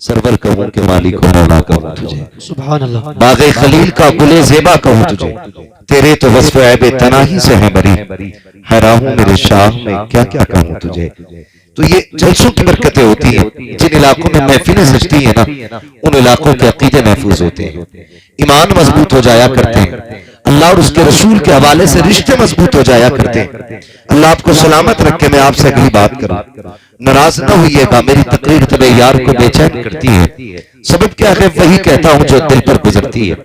Server कहूं के मालिक को मौला कहूं तुझे, सुभान अल्लाह। बाग़े खलील का गुले ज़ेबा कहूं तुझे, तेरे तो वस्फ़ ऐबे तनाही से है बरी, हैरान हूं मेरे शाह में क्या क्या कहूं तुझे। तो ये जलसों की बरकतें होती हैं। जिन इलाकों में महफिलें सजती है ना, उन इलाकों के अकीदे महफूज होते हैं, ईमान मजबूत हो जाया करते हैं, अल्लाह और उसके रसूल के हवाले से रिश्ते मजबूत हो जाया करते हैं। अल्लाह आपको सलामत रखे। मैं आपसे अगली बात करूं, नाराज न होइएगा, मेरी तकरीर तबे यार को बेचैन करती है। सबब क्या है, वही कहता हूं जो दिल पर गुजरती है,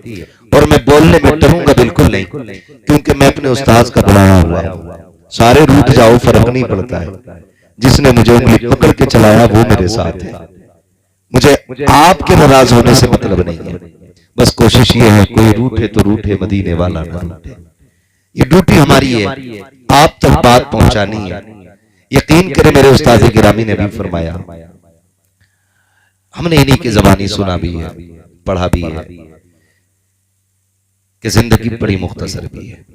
और मैं बोलने में डरूंगा बिल्कुल नहीं, क्योंकि मैं अपने उस्ताद का बुलाया हुआ हूं। सारे रूठ जाओ, फर्क नहीं पड़ता है, जिसने मुझे उंगली पकड़ के चलाया वो मेरे साथ है। मुझे आपके नाराज होने से मतलब नहीं है, बस कोशिश ये है कोई रूठे तो रूठे, मदीने वाला ना रूठे। ये ड्यूटी हमारी है, आप तक बात पहुंचानी है। यकीन करें, मेरे उस्ताद गिरामी ने भी फरमाया, हमने इन्हीं की ज़बानी सुना भी है, पढ़ा भी है कि जिंदगी बड़ी मुख्तसर भी है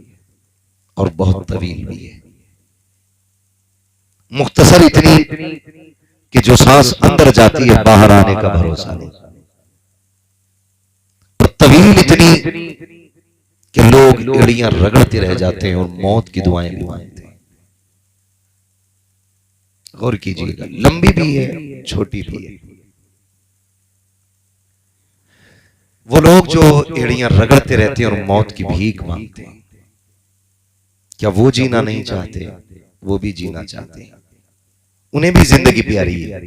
और बहुत तवील भी है। मुख्तसर इतनी कि जो सांस अंदर जाती है बाहर आने का भरोसा नहीं, और तवील इतनी कि लोग एड़ियां रगड़ते रह जाते हैं और मौत की दुआएं भी मांगते हैं। गौर कीजिएगा, लंबी भी है, छोटी भी है। वो लोग जो एड़ियां रगड़ते रहते हैं और मौत की भीख मांगते हैं, क्या वो जीना नहीं चाहते? वो भी जीना चाहते हैं, उन्हें भी जिंदगी प्यारी है,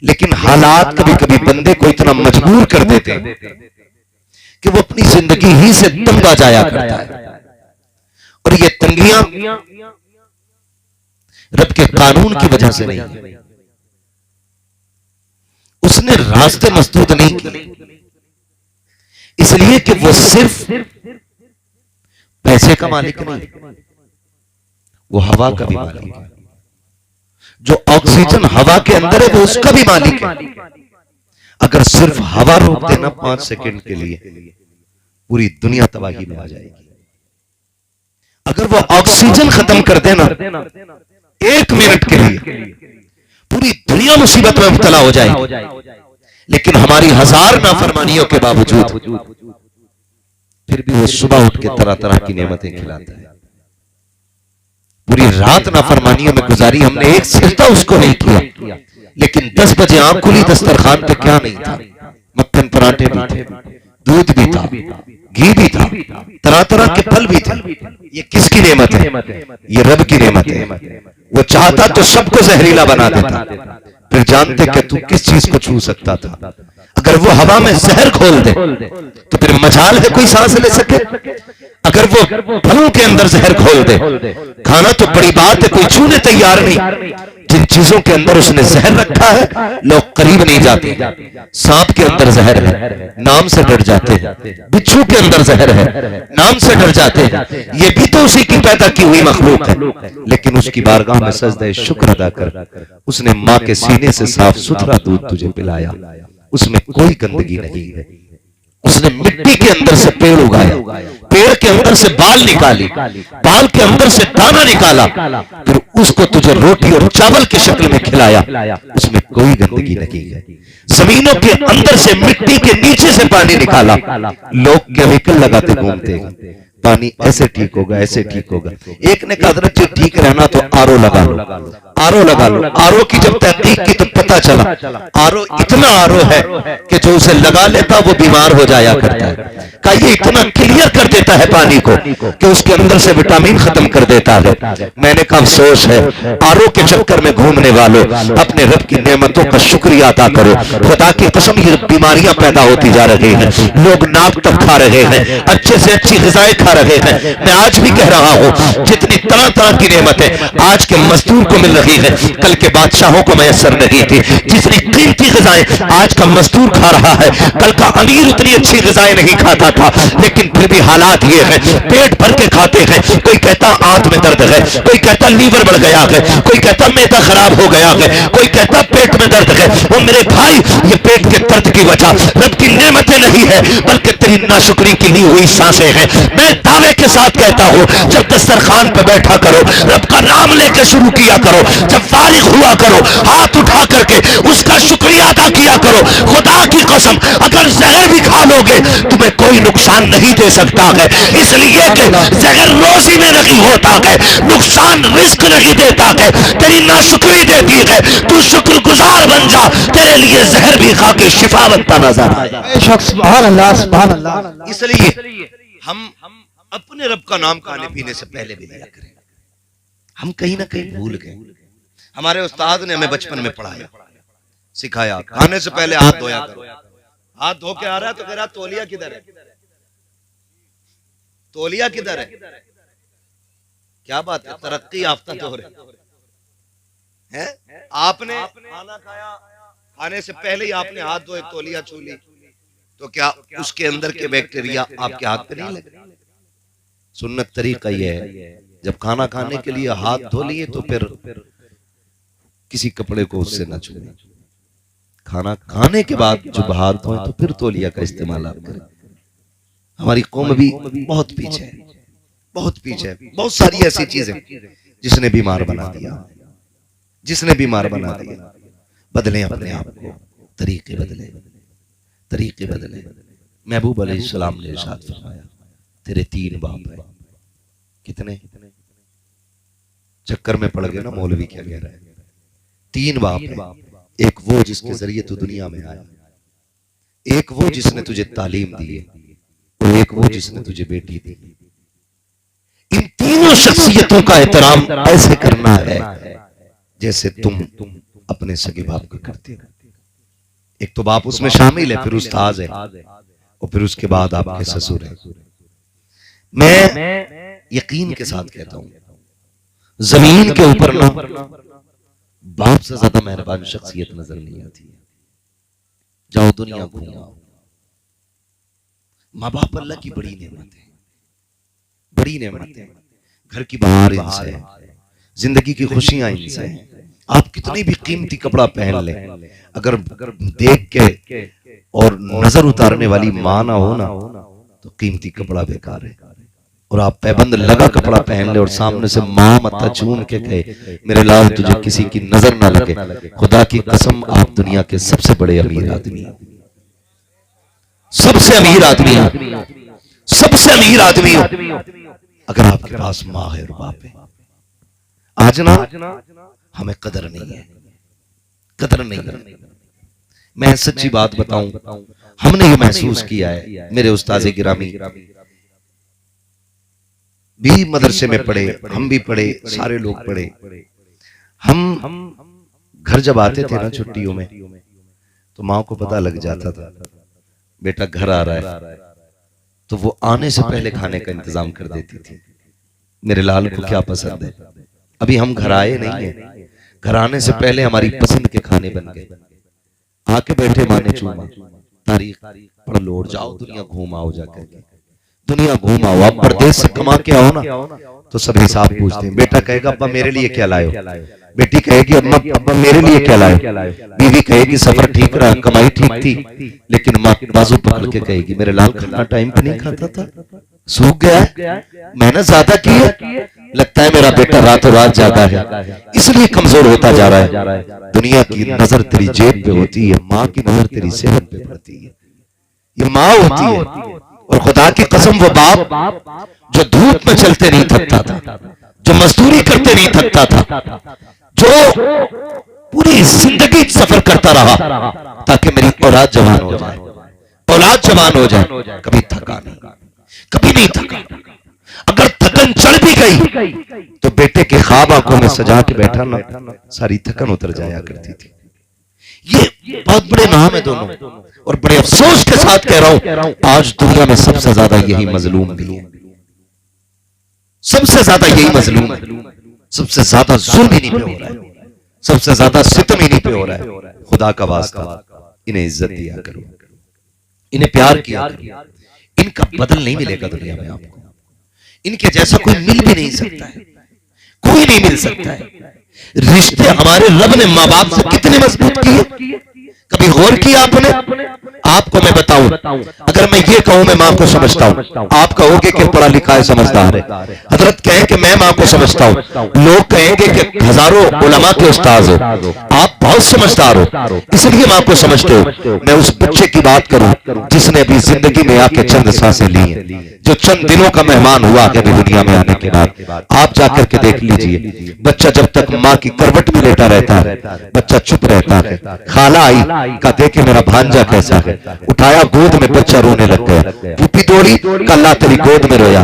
लेकिन हालात कभी कभी बंदे को इतना मजबूर कर देते हैं कि वो अपनी जिंदगी ही से तंग आ जाया करता है। और ये तंगियां रब के कानून की वजह से नहीं है, उसने रास्ते मसदूद नहीं किए, इसलिए कि वो सिर्फ पैसे का मालिक नहीं, वो हवा का भी मालिक है। जो ऑक्सीजन हवा के अंदर है वो उसका भी मालिक है। अगर सिर्फ हवा रोक देना 5 सेकंड के लिए, पूरी दुनिया तबाही में आ जाएगी। अगर वो ऑक्सीजन खत्म कर देना 1 मिनट के लिए, पूरी दुनिया मुसीबत में मुब्तला हो जाएगी। लेकिन हमारी 1000 नाफरमानियों के बावजूद फिर भी वो सुबह उठ के तरह तरह की नेमतें खिलाता है। पूरी रात नाफरमानियों में गुजारी, हमने एक सिजदा उसको नहीं किया, लेकिन 10 बजे आंख खुली, दस्तरखान पे क्या नहीं था? मक्खन पराठे भी थे, दूध भी था, घी भी था, तरह तरह के फल भी थे। ये किसकी नेमत है? ये रब की नेमत है। वो चाहता तो सबको जहरीला बना देता, फिर जानते कि तू किस चीज को छू सकता था। अगर वो हवा में जहर खोल दे तो फिर मजाल है कोई सांस ले सके। अगर वो फलों के अंदर जहर खोल दे, खाना तो बड़ी बात है, कोई छूने तैयार नहीं। जिन चीजों के अंदर उसने जहर रखा है, लोग करीब नहीं जाते। सांप के अंदर जहर है, नाम से डर जाते हैं। बिच्छू के अंदर जहर है, नाम से डर जाते हैं। ये भी तो उसी की पैदा की हुई मखलूक है, लेकिन उसकी बारगाह में सजदे शुक्र अदा कर। उसने मां के सीने से साफ सुथरा दूध तुझे पिलाया, उसमें कोई गंदगी नहीं है। उसने मिट्टी के अंदर से पेड़ उगाया, पेड़ के अंदर से बाल निकाली, बाल के अंदर से दाना निकाला, फिर उसको तुझे रोटी और चावल की शक्ल में खिलाया, उसमें कोई गंदगी नहीं है। जमीनों के अंदर से, मिट्टी के नीचे से पानी निकाला। लोग केमिकल लगाते घूमते हैं, पानी ऐसे ठीक होगा, ऐसे ठीक होगा। एक ने कहा हजरत जी ठीक रहना तो आरओ लगा लो, आरओ लगा लो। आरओ की जब तहकीक की तो पता चला आरओ इतना आरओ है कि जो उसे लगा लेता वो बीमार हो जाया करता है। का ये इतना क्लियर कर देता है पानी को कि उसके अंदर से विटामिन खत्म कर देता है। मैंने कहा अफसोस है, आरओ के चक्कर में घूमने वालों, अपने रब की नेमतों का शुक्रिया अदा करो। खुदा की कसम, ये बीमारियां पैदा होती जा रही हैं, लोग नाक तक खा रहे हैं, अच्छे से अच्छी ग़िज़ाएं खा रहे हैं। मैं आज भी कह रहा हूं, जितनी तरह तरह की नेमतें आज के मजदूर को मिल रही है, कल के बादशाहों को मैसर नहीं थी। जितनी कीमती ग़िज़ाएं आज का मजदूर खा रहा है, कल का अमीर उतनी अच्छी ग़िज़ाएं नहीं खाता था। लेकिन फिर भी हालात ये है, पेट भर के खाते हैं। कोई कहता आंत में दर्द है, कोई कहता लीवर बढ़ गया है, कोई कहता मैदा खराब हो गया है, कोई कहता पेट में दर्द है। वो मेरे भाई, ये पेट के दर्द की वजह रब की नेमतें नहीं है, बल्कि तेरी नाशुक्री की ली हुई सांसें हैं। मैं दावे के साथ कहता हूं, जब दस्तरखान पे बैठा करो, रब का नाम लेकर शुरू किया करो, जब फारिग हुआ करो, हाथ उठा करके उसका शुक्रिया अदा किया करो। खुदा की कसम, अगर जहर भी खा लोगे तुम्हें कोई नुकसान नहीं दे सकता है, इसलिए कि जहर रोजी में नहीं होता है, नुकसान रिस्क नहीं देता है, तेरी नाशुक्री देती है। तू शुक्रगुजार बन जा, तेरे लिए जहर भी खा के शिफा बनता नजर आए। सुभान अल्लाह, सुभान अल्लाह। इसलिए हम अपने रब का नाम खाने पीने से पहले भी लिया करें। हम कहीं ना कहीं भूल गए। हमारे उस्ताद ने हमें बचपन में पढ़ाया, सिखाया, खाने से पहले हाथ धोया करो। हाथ धो के आ रहा है तो कह रहा तौलिया किधर है, तौलिया किधर है? क्या बात है, तरक्की याफ्ता दौर है। आपने खाना खाया, खाने से पहले ही आपने हाथ धोए, तौलिया छू ली, तो क्या उसके अंदर के बैक्टीरिया आपके हाथ पे नहीं लगे? सुन्नत तरीका यह है, जब खाना खाने के लिए हाथ धो लिए तो फिर किसी कपड़े को उससे न छूए। खाना खाने के बाद जब हाथ धोए तो फिर तौलिया का इस्तेमाल आप करें। हमारी कौम भी बहुत पीछे है, बहुत पीछे है। बहुत सारी ऐसी चीजें जिसने बीमार बना दिया, जिसने बीमार बना दिया। बदलें अपने आप को, तरीके बदले, तरीके बदले। महबूब अलैहिस्सलाम ने इरशाद फरमाया, तेरे 3 बाप है। कितने? चक्कर में पड़ गए ना मौलवी क्या कह रहा है। 3 बाप है। एक वो जिसके जरिए तू दुनिया में आया, एक वो जिसने तुझे तालीम दी है, और एक वो जिसने तुझे बेटी दी। इन तीनों शख्सियतों का एहतराम ऐसे करना है जैसे तुम अपने सगे बाप को करते हो। एक तो बाप उसमें शामिल है, फिर उस्ताद है, और फिर उसके बाद आपके ससुर है। मैं यकीन के साथ कहता हूं, जमीन के ऊपर ना बाप से ज्यादा मेहरबान शख्सियत नजर नहीं आती है। जाओ दुनिया घूमो, माँ बाप अल्लाह की बड़ी नेमत है, बड़ी नेमत है। घर की बहार इनसे है, जिंदगी की खुशियां इनसे हैं। आप कितनी भी कीमती कपड़ा पहन ले, अगर देख के और नजर उतारने वाली मां ना हो ना तो कीमती कपड़ा बेकार है। और आप पैबंद लगा कपड़ा पहन ले और सामने से मां मत्था चूम के कहे मेरे लाल तुझे किसी की नजर ना लगे, खुदा की कसम आप दुनिया के सबसे बड़े अमीर आदमी हो, सबसे अमीर आदमी हो, सबसे अमीर आदमी हो अगर आपके पास मां है और बाप है। आज ना हमें कदर नहीं है, कदर नहीं है। मैं सच्ची बात बताऊं, हमने ये महसूस किया है। मेरे उस्ताद गिरामी भी मदरसे में पढ़े, हम भी पढ़े, सारे लोग पढ़े। हम घर जब आते थे ना छुट्टियों में तो माँ को पता लग जाता था बेटा घर आ रहा है, तो वो आने से पहले खाने का इंतजाम कर देती थी। मेरे लाल को क्या पसंद है, अभी हम घर आए नहीं है, घर आने से पहले हमारी पसंद के खाने बन गए। आके बैठे, माँ ने चूमा, तारीख पढ़ लो और जाओ दुनिया घूम आओ, जाकर दुनिया घूम आओ। आप परदेश से कमा के आओ ना तो सब हिसाब पूछते हैं। बेटा कहेगा अब्बा मेरे लिए क्या लाए हो, बेटी कहेगी अब्बा मेरे लिए क्या लाए, बीवी कहेगी सफर ठीक रहा, कमाई ठीक थी, लेकिन माँ बाजू पकड़ के कहेगी मेरे लाल खाना टाइम पे नहीं खाता था, सूख गया है, मेहनत ज्यादा की है, लगता है मेरा बेटा रातों रात जागा है, इसलिए कमजोर होता जा रहा है। दुनिया की नजर तेरी जेब पे होती है, माँ की नजर तेरी सेहत पे पड़ती है। ये माँ होती है। और खुदा की कसम वो बाप जो धूप में चलते नहीं थकता था, जो मजदूरी करते नहीं थकता था, जो पूरी जिंदगी सफर करता रहा ताकि मेरी औलाद जवान हो जाए, औलाद जवान हो जाए, कभी थका नहीं, कभी नहीं थका। अगर थकन चढ़ भी गई तो बेटे के ख्वाब आंखों में सजा के बैठा ना, सारी थकन उतर जाया करती थी। ये बहुत बड़े नाम है दोनों, और बड़े अफसोस के साथ कह रहा हूं आज दुनिया में सबसे ज्यादा यही मजलूम भी है, सबसे ज्यादा यही मजलूम है, सबसे ज्यादा जुल्म इन्हीं पे हो रहा है, सबसे ज्यादा सितम इन्हीं पे हो रहा है। खुदा का वास्ता इन्हें इज्जत दिया करो, इन्हें प्यार किया करो, इनका बदल नहीं मिलेगा दुनिया में आपको, इनके जैसा कोई मिल भी नहीं सकता है, कोई नहीं मिल सकता है। रिश्ते हमारे रब ने माँ बाप से कितने मजबूत किए, कभी गौर किया आपने? आपको मैं बताऊं, अगर मैं ये कहूं मैं मां को समझता हूं, आप कहोगे कि पढ़ा लिखा है, समझदार है। हजरत कहें कि मैं मां को समझता हूं, लोग कहेंगे कि हजारों उलमा के उस्ताद हो, आप बहुत समझदार हो, इसलिए मां को समझते हो। मैं उस बच्चे की बात करूं जिसने अभी जिंदगी में आके चंद सांसें ली हैं, जो चंद दिनों का मेहमान हुआ है दुनिया में आने के बाद। आप जाकर के देख लीजिए, बच्चा जब तक मां की करवट में लेटा रहता है बच्चा चुप रहता है। खाला आई का देखे मेरा भांजा कैसा है, उठाया गोद में, बच्चा रोने लग गया। फूफी दौड़ी, कल्ला तेरी गोद में रोया,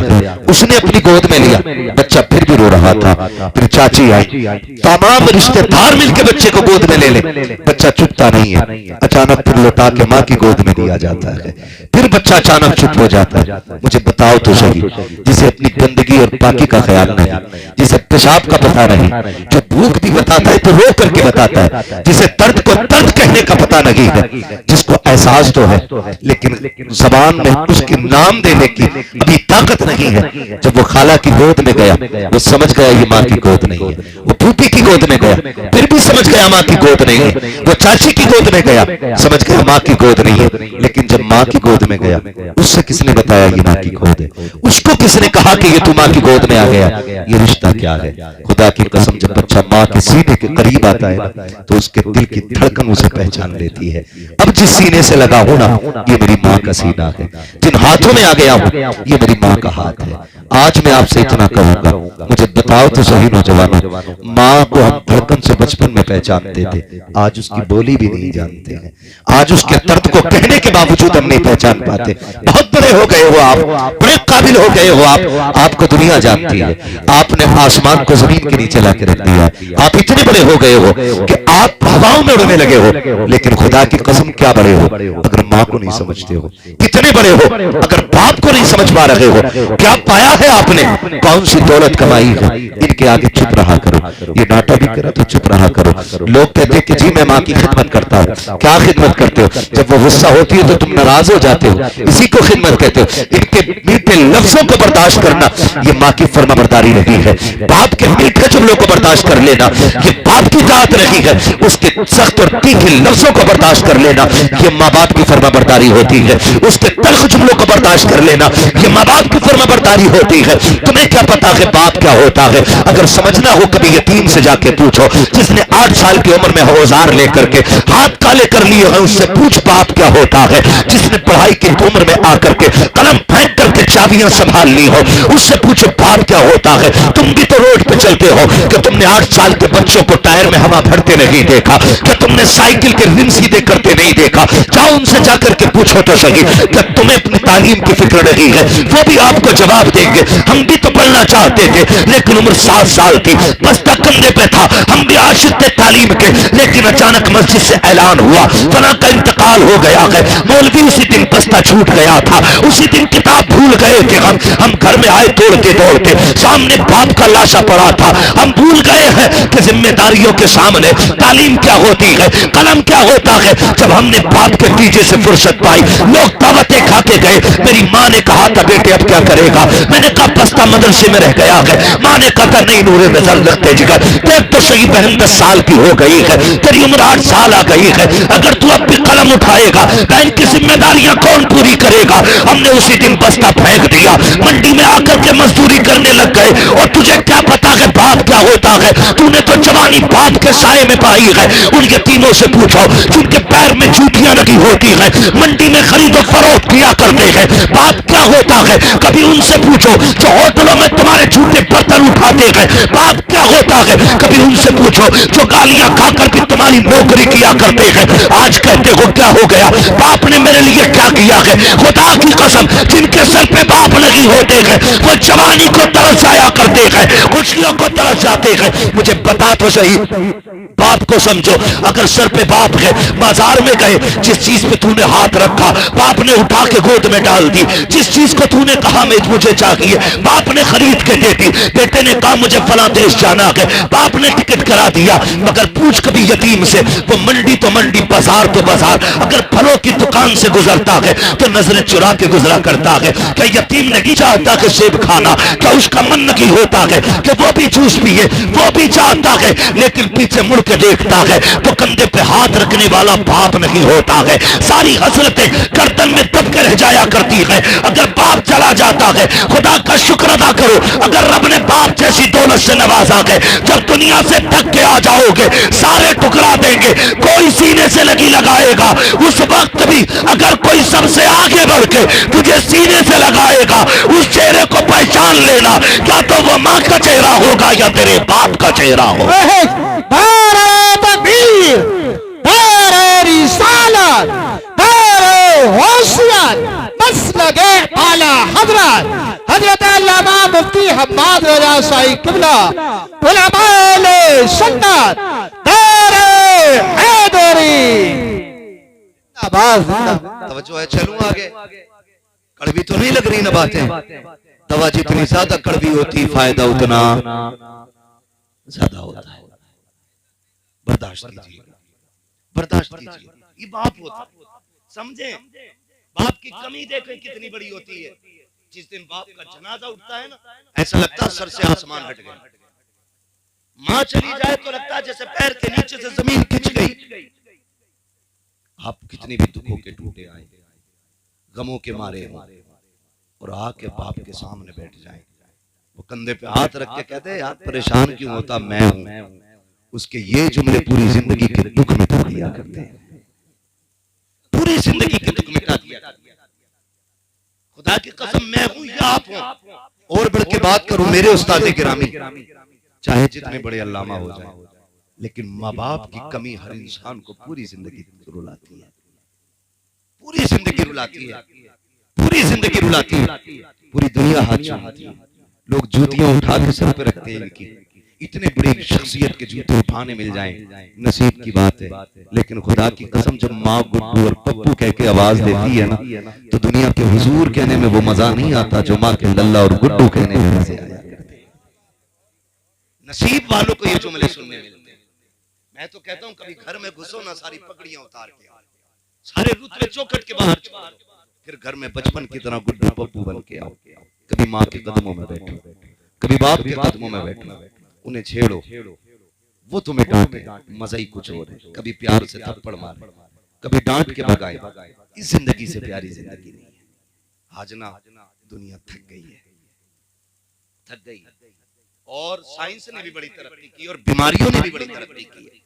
उसने अपनी गोद में लिया, बच्चा फिर भी रो रहा था। फिर चाची आई, तमाम रिश्तेदार मिलकर बच्चे को गोद में ले ले, बच्चा चुपता नहीं है। अचानक फिर लौटा के मां की गोद में दिया जाता है, फिर बच्चा अचानक चुप हो जाता है। मुझे बताओ तो सही, जिसे अपनी गंदगी और पाकी का ख्याल नहीं, जिसे पेशाब का पता नहीं, जो भूख भी बताता है तो रो करके बताता है, जिसे दर्द को दर्द कहने का पता नहीं है, जिसको एहसास तो है लेकिन जबान में उसके नाम देने की अभी ताकत नहीं है। जब वो खाला की गोद में गया वो समझ गया ये मां की गोद नहीं है। वो फूफी की गोद में गया फिर भी समझ गया मां की गोद नहीं है। वो चाची की गोद में गया समझ गया मां की गोद नहीं है। लेकिन जब मां की गोद में गया उससे किसने बताया ये मां की गोद है? उसको किसने कहा कि ये तू मां की गोद में आ गया? ये रिश्ता क्या है? खुदा की कसम, जब बच्चा मां के सीने के करीब आता है तो उसके दिल की धड़कन उसे पहचान लेती है। अब जिस सीने से लगा हूं ना, ये मेरी मां का सीना है। जिन हाथों में आ गया हूं ये मेरी मां का हाथ है। आज मैं आपसे इतना कहूंगा, मुझे बताओ तो सही नौजवानों, मां को हम धड़कन से बचपन में पहचानते थे, आज उसकी बोली भी नहीं जानते हैं। आज उसके दर्द को कहने के बावजूद हम नहीं पहचान पाते। बहुत बड़े हो गए हो आप, बड़े काबिल हो गए हो आप, आपको दुनिया जानती है। आपने आसमान को जमीन के नीचे लाके रख दिया। आप इतने बड़े हो गए हो कि आप हवाओं में उड़ने लगे हो। लेकिन खुदा की कसम क्या बड़े हो अगर मां को नहीं समझते हो? कितने बड़े हो अगर बाप को नहीं समझ पा रहे हो? क्या पाया है आपने? कौन सी दौलत कमाई है? इनके आगे चुप रहा करो। ये नाटक भी करो तो चुप रहा करो। लोग कहते हैं कि जी मैं मां की खिदमत करता हूं। क्या खिदमत करते हो? जब वो गुस्सा होती है तो तुम नाराज हो जाते हो, इसी को खिदमत कहते हो। इनके मीठे लफ्जों को बर्दाश्त करना ये मां की फर्माबरदारी नहीं है। बाप के मीठे जुमलों को बर्दाश्त कर लेना ये बाप की जात नहीं है। उसके सख्त और तीखे लफ्जों को बर्दाश्त कर लेना ये माँ बाप की फर्माबरदारी होती है। उसके तल्ख जुमलों को बर्दाश्त कर लेना ये माँ बाप की फर्माबरदारी होती है। तुम्हें क्या पता है बाप क्या होता है? अगर समझना हो कभी यतीम से जाके पूछो, जिसने 8 साल की उम्र में औजार लेकर के हाथ काले कर लिए हैं, उससे पूछ बाप क्या होता है। जिसने पढ़ाई की उम्र में आकर के कलम फेंक करके चाबियां संभाल ली हो, उससे पूछो बाप क्या होता है। तुम भी तो रोड पे चलते हो कि तुमने 8 साल के बच्चों को टायर में हवा भरते नहीं देखा? क्या तुमने साइकिल के रिम सीधे करते नहीं देखा? जाओ उनसे जाकर के पूछो तो सही, क्या तुम्हें अपनी तालीम की फिक्र नहीं है? वो भी आपको जवाब देंगे, हम भी तो पढ़ना चाहते थे लेकिन उम्र 7 साल की, बस्ता कंधे पे था, हम भी आशिक थे तालीम के, लेकिन अचानक मस्जिद से ऐलान हुआ फला का इंतकाल हो गया है। मौलवी उसी दिन बस्ता छूट गया था, उसी दिन किताब भूल गए थे। हम घर में आए दौड़ते दौड़ते, सामने बाप का लाशा पड़ा था। हम भूल गए हैं कि जिम्मेदारियों के सामने तालीम क्या होती है, कलम क्या होता है। जब हमने बाप के दीजे से फुर्सत पाई, लोग दावतें खा के गए। मेरी माँ ने कहा था बेटे अब क्या करेगा? मैंने कहा बस्ता मदरसे में रह गया है। माँ ने कहा था नहीं नूरे नजर लगते जिगर, देख तो सही बहन 10 साल की हो गई है, तेरी उम्र 8 साल आ गई है। अगर तू अब भी कलम उठाएगा बहन की जिम्मेदारियां कौन पूरी करेगा? हमने उसी दिन बस्ता फेंक दिया, मंडी में आकर के मजदूरी करने लग गए। और तुझे क्या पता है बाप क्या होता है? तूने तो जवानी बाप के साए में पाई है। उन यतीमों से पूछो जिनके पैर में जूतियां लगी होती है, मंडी में खरीदो फरोख्त किया करते हैं, बाप क्या होता है? कभी उनसे पूछो जो होटलों में तुम्हारे झूठे बर्तन उठाते हैं, बाप क्या होता है? कभी उनसे पूछो जो गालियां खाकर भी तुम्हारी नौकरी किया करते हैं। आज कहते हो क्या हो गया? बाप ने मेरे लिए क्या किया है? खुदा की कसम, जिनके सर पे बाप नहीं होते हैं वो जवानी को तरस जाया करते हैं, खुशियों को तरस जाते हैं। मुझे बता तो सही, बाप को समझो। अगर सर पे बाप है, बाजार में गए, जिस चीज पे तूने हाथ रखा बाप ने उठा के गोद में डाल दी। जिस चीज को तूने कहा मैं मुझे चाहिए, बाप ने खरीद के दे दी। बेटे ने कहा मुझे फला देश जाना है, बाप ने टिकट करा दिया। मगर पूछ कभी यतीम से, वो मंडी तो मंडी, बाजार तो बाजार, अगर फलों की दुकान से गुजरता है तो नजरें चुरा के गुजरा करता है। क्या यतीम नहीं चाहता कि सेब खाना, क्या उसका मन नहीं होता है कि वो भी जूस पिए, वो भी चाहता है, लेकिन पीछे मुड़ के देखता है तो कंधे पे हाथ रखने वाला बाप नहीं होता है। सारी हसरतें गर्दन में दब के रह जाया करती है। अगर बाप चला जाता है, खुदा का शुक्र अदा करो, अगर रब ने बाप जैसी दौलत से नवाजा है, जब दुनिया से थक के आ जाओगे सारे टुकड़ा देंगे, कोई सीने से लगी लगाएगा, उस वक्त भी अगर कोई सबसे आगे बढ़ के तुझे सीने से लगाएगा, उस चेहरे को पहचान लेना, क्या तो वो माँ का चेहरा होगा या तेरे बाप का चेहरा होगा। नारे तकबीर, नारे रिसालत, नारे होशियार, मसलके आला हजरत हजरत अल्लामा मुफ्ती हम्माद रजा शाही किबला उलमाए सुन्नत नारे हैदरी। तवज्जो है, चलूं आगे। कड़वी तो नहीं लग रही ना बातें। दवा जितनी ज्यादा कड़वी होती फायदा उतना ज्यादा होता है। बर्दाश्त कीजिए, बर्दाश्त कीजिए। ये बाप होता है, समझे? बाप की कमी देखें कितनी बड़ी होती है। जिस दिन बाप का जनाजा उठता है ना, ऐसा लगता है सर से आसमान हट गया। माँ चली जाए तो लगता है जैसे पैर के नीचे से जमीन खिंच गई। आप कितनी भी दुखों के टूटे आए, गमों के मारे हो, और आके बाप के सामने बैठ जाए, वो कंधे पे हाथ रख के कहते यार परेशान क्यों होता, मैं हूं। उसके ये जुमले पूरी जिंदगी के दुख मिटा दिया करते हैं, पूरी जिंदगी के दुख मिटा दिया। खुदा की कसम, मैं हूं या आप हो। और बढ़ के बात करूं मेरे उस्ताद गिरामी, चाहे जितने बड़े अल्लामा हो जाए, लेकिन माँ बाप की कमी हर इंसान को पूरी जिंदगी रुलाती है, पूरी जिंदगी रुलाती है, पूरी जिंदगी रुलाती है। पूरी दुनिया हाथ चूमती है, लोग जूतियां उठा के सर पे रखते हैं इनकी। इतने बड़ी शख्सियत के जूते उठाने मिल जाएं, नसीब की बात है। लेकिन खुदा की कसम, जब माँ गुड्डू और पप्पू कह के आवाज देती है ना, तो दुनिया के हुजूर कहने में वो मजा नहीं आता जो माँ के लल्ला और गुड्डू कहने में मजे आया करते हैं। नसीब वालों को ये जुमले सुनने मिलते हैं। मैं तो कहता हूँ कभी घर में घुसो ना, सारी पगड़ियां उतार के आओ, सारे रुतबे चौखट के बाहर छोड़ो, फिर घर में बचपन की तरह गुड्डू पप्पू बन के आओ। कभी माँ के कदमों में बैठो, कभी बाप के कदमों में बैठो, उन्हें छेड़ो, वो तुम्हें डांटे, मजा ही कुछ और है। कभी प्यार से थप्पड़ मारे, कभी डांट के भगाए। इस जिंदगी से प्यारी जिंदगी नहीं है। आज ना दुनिया थक गई है, थक गई। और साइंस ने भी बड़ी तरक्की की और बीमारियों ने भी बड़ी तरक्की की है।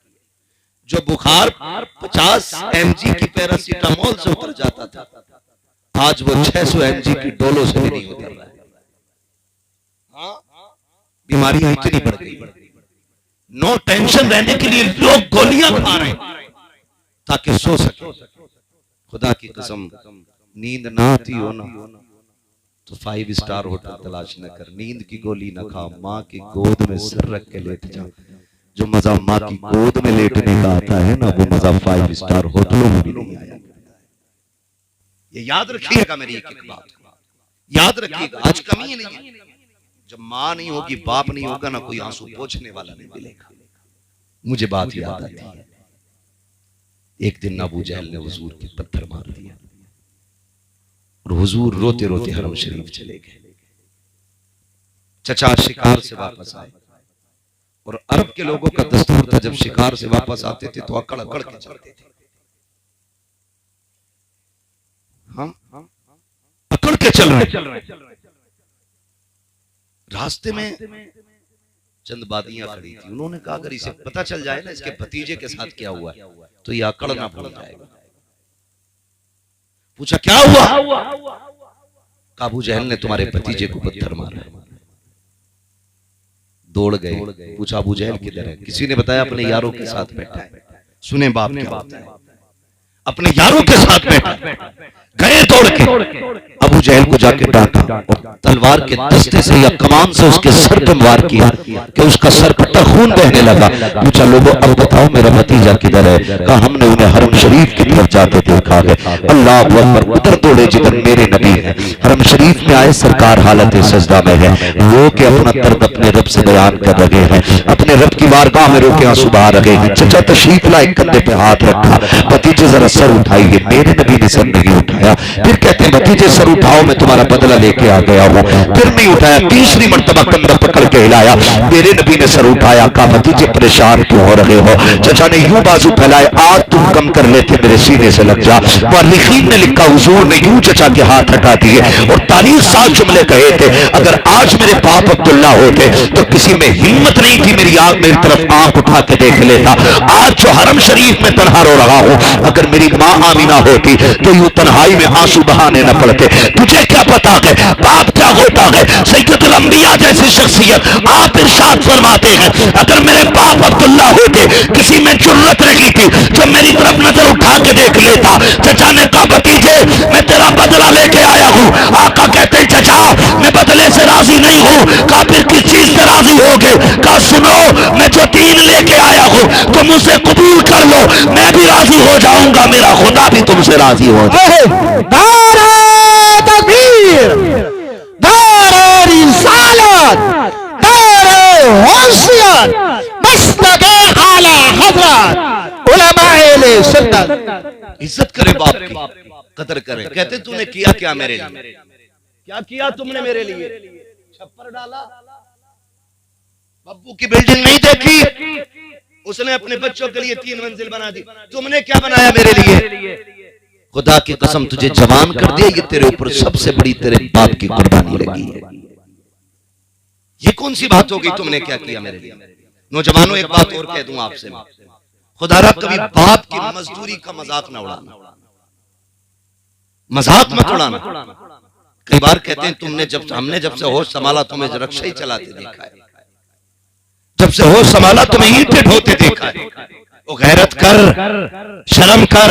जो बुखार 50 mg की पैरासीटामोल से उतर जाता था, आज वो 600 mg की डोलो से भी नहीं उतर रहा है। बीमारियां इतनी बढ़ गई, नो टेंशन रहने के लिए लोग गोलियां खा रहे हैं ताकि सो सके। खुदा की कसम, नींद ना आती हो ना तो 5 स्टार होटल तलाश न कर, नींद की गोली न खा, माँ की गोद में सिर रख के लेट जा। जो मजा माँ की गोद में लेटने का आता है ना, वो मजा 5 स्टार होटलों में भी नहीं आया। ये याद रखिएगा, मेरी एक बात याद रखिएगा। आज कमी नहीं है, जब माँ नहीं होगी, बाप नहीं होगा ना, कोई आंसू पोंछने वाला नहीं मिलेगा। मुझे बात याद आती है, एक दिन अबू जहल ने हुजूर के पत्थर मार दिया और हुजूर रोते रोते हरम शरीफ चले गए। चचा शिकार से वापस आए और अरब के लोगों का दस्तूर था, जब शिकार से वापस आते थे तो अकड़ अकड़ के चलते थे। हाँ, अकड़ के चल रहे। रास्ते में चंद बादियां खड़ी थी, उन्होंने कहा अगर इसे पता चल जाए ना इसके भतीजे के साथ क्या हुआ है तो ये अकड़ना भूल जाएगा। पूछा क्या हुआ? अबू जहल ने तुम्हारे भतीजे को पत्थर मारा। दौड़ गए, पूछा अबू जहल किधर है? किसी ने बताया अपने यारों के साथ बैठा है। सुने बाप क्या होता है, अपने यारों के साथ बैठा। गए दौड़ के, अबू अबू जहल को जाके डांटा और तलवार के दस्ते से या कमान से उसके सर पर वार किया कि उसका सर पट्टा खून बहने लगा। पूछा लोगों अब बताओ मेरा भतीजा किधर है? कहा हमने उन्हें हरम शरीफ की तरफ जाते देखा है। अल्लाह अकबर, उधर दौड़े जिधर मेरे नबी है। हरम शरीफ में आए, सरकार हालत सजदा में है, रो के अपना दर्द अपने रब से बयान कर रहे हैं, अपने रब की वारगाह में रो के आंसू बहा रहे हैं। चचा तशरीफ लाए, कंधे पे हाथ रखा, भतीजे जरा सर उठाइए। मेरे नबी ने सर नहीं उठाया। फिर कहते हैं भतीजे सर उठाओ, मैं तुम्हारा बदला लेके आ गया हूं। फिर नहीं उठाया, तीसरी मर्तबा कंधा पकड़ के हिलाया, मेरे नबी ने सर उठाया। कहा भतीजे परेशान क्यों हो रहे हो? चचा ने यूं बाजू फैलाए, आज तुम कम कर लेते मेरे सीने से लग जा। मुअल्लिफीन ने लिखा हुजूर ने यूं चचा के हाथ हटा दिए और 40 साल जुमले कहे थे, अगर आज मेरे बाप अब्दुल्ला होते तो किसी में हिम्मत नहीं थी मेरी तरफ आंख उठा के देख लेता। आज जो हरम शरीफ में तन्हा रो रहा हूं, अगर मेरी मां आमीना होती तो यूं तन्हाई में आंसू बहाने न पड़ते। तुझे क्या पता है बाप क्या होता है? सैयदुल अंबिया जैसी शख्सियत आप इरशाद फरमाते हैं, अगर मेरे बाप अब्दुल्ला होते किसी में जुर्रत नहीं थी जो मेरी तरफ नजर उठा के देख लेता। चचा ने कहा भतीजे मैं तेरा बदला लेके आया हूं। आका कहते चचा मैं बदले से राजी नहीं हूं। कहा फिर किस चीज से राजी होगे? कहा सुनो मैं जो दीन लेके आया हूं तुम उसे कबूल कर लो, मैं भी राजी हो जाऊंगा, मेरा खुदा भी तुमसे राजी हो जाए। नारे तकबीर, नारे रिसालत, नारे होशियत, मसलके आला हज़रत उलमाए अहले सुन्नत। इज्जत करे बाप की, कदर करे। कहते तूने किया क्या मेरे लिए? क्या किया तुमने मेरे लिए? छप्पर डाला, बब्बू की बिल्डिंग नहीं देखी, उसने अपने बच्चों के लिए 3 मंजिल बना दी। तुमने क्या बनाया मेरे लिए? खुदा की कसम तुझे जवान कर दिया, ये तेरे ऊपर सबसे बड़ी तेरे बाप की कुर्बानी लगी है। ये कौन सी बात हो गई? तुमने क्या किया मेरे लिए? नौजवानों एक बात और कह दूं आपसे, खुदारा कभी बाप की मजदूरी का मजाक ना उड़ाना, मजाक मत उड़ाना। कई बार कहते हैं हमने जब से होश संभाला तुम्हें रक्षा ही चलाते देखा है, जब से होश संभाला तुम्हें ईंटें ढोते देखा है। वो गैरत कर, शर्म कर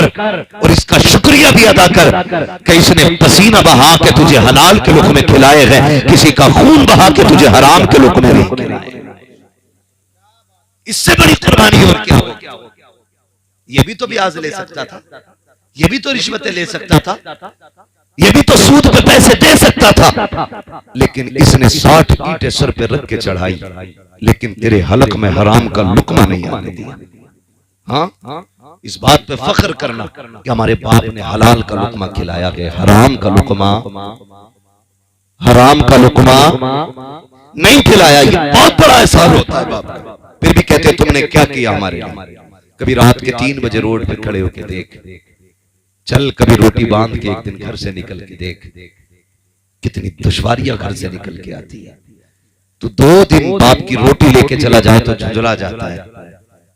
और इसका शुक्रिया भी अदा कर कि इसने पसीना बहा के तुझे हलाल के लुक़मे खिलाए हैं, किसी का खून बहा के तुझे हराम के लुक़मे नहीं खिलाए। इससे बड़ी कुर्बानी और क्या हो? ये भी तो ब्याज ले सकता था, ये भी तो रिश्वतें ले सकता था, ये भी तो सूद पे पैसे दे सकता था, लेकिन इसने 60 ईंटें सर पे रख के चढ़ाई, लेकिन तेरे हलक में हराम का लुकमा नहीं आने दिया। हाँ, इस बात पे फख्र करना कि हमारे बाप ने हलाल का लुकमा खिलाया है, हराम का लुकमा नहीं खिलाया। ये बहुत बड़ा एहसान होता है बाप का। फिर भी कहते तुमने क्या किया हमारे लिए? कभी रात के 3 बजे रोड पे खड़े होके देख, चल कभी रोटी बांध के एक दिन घर से निकल के देख, कितनी दुश्वारियां घर से निकल के आती है। तो 2 दिन बाप की रोटी लेके चला जाए तो झुंझुला जाता है,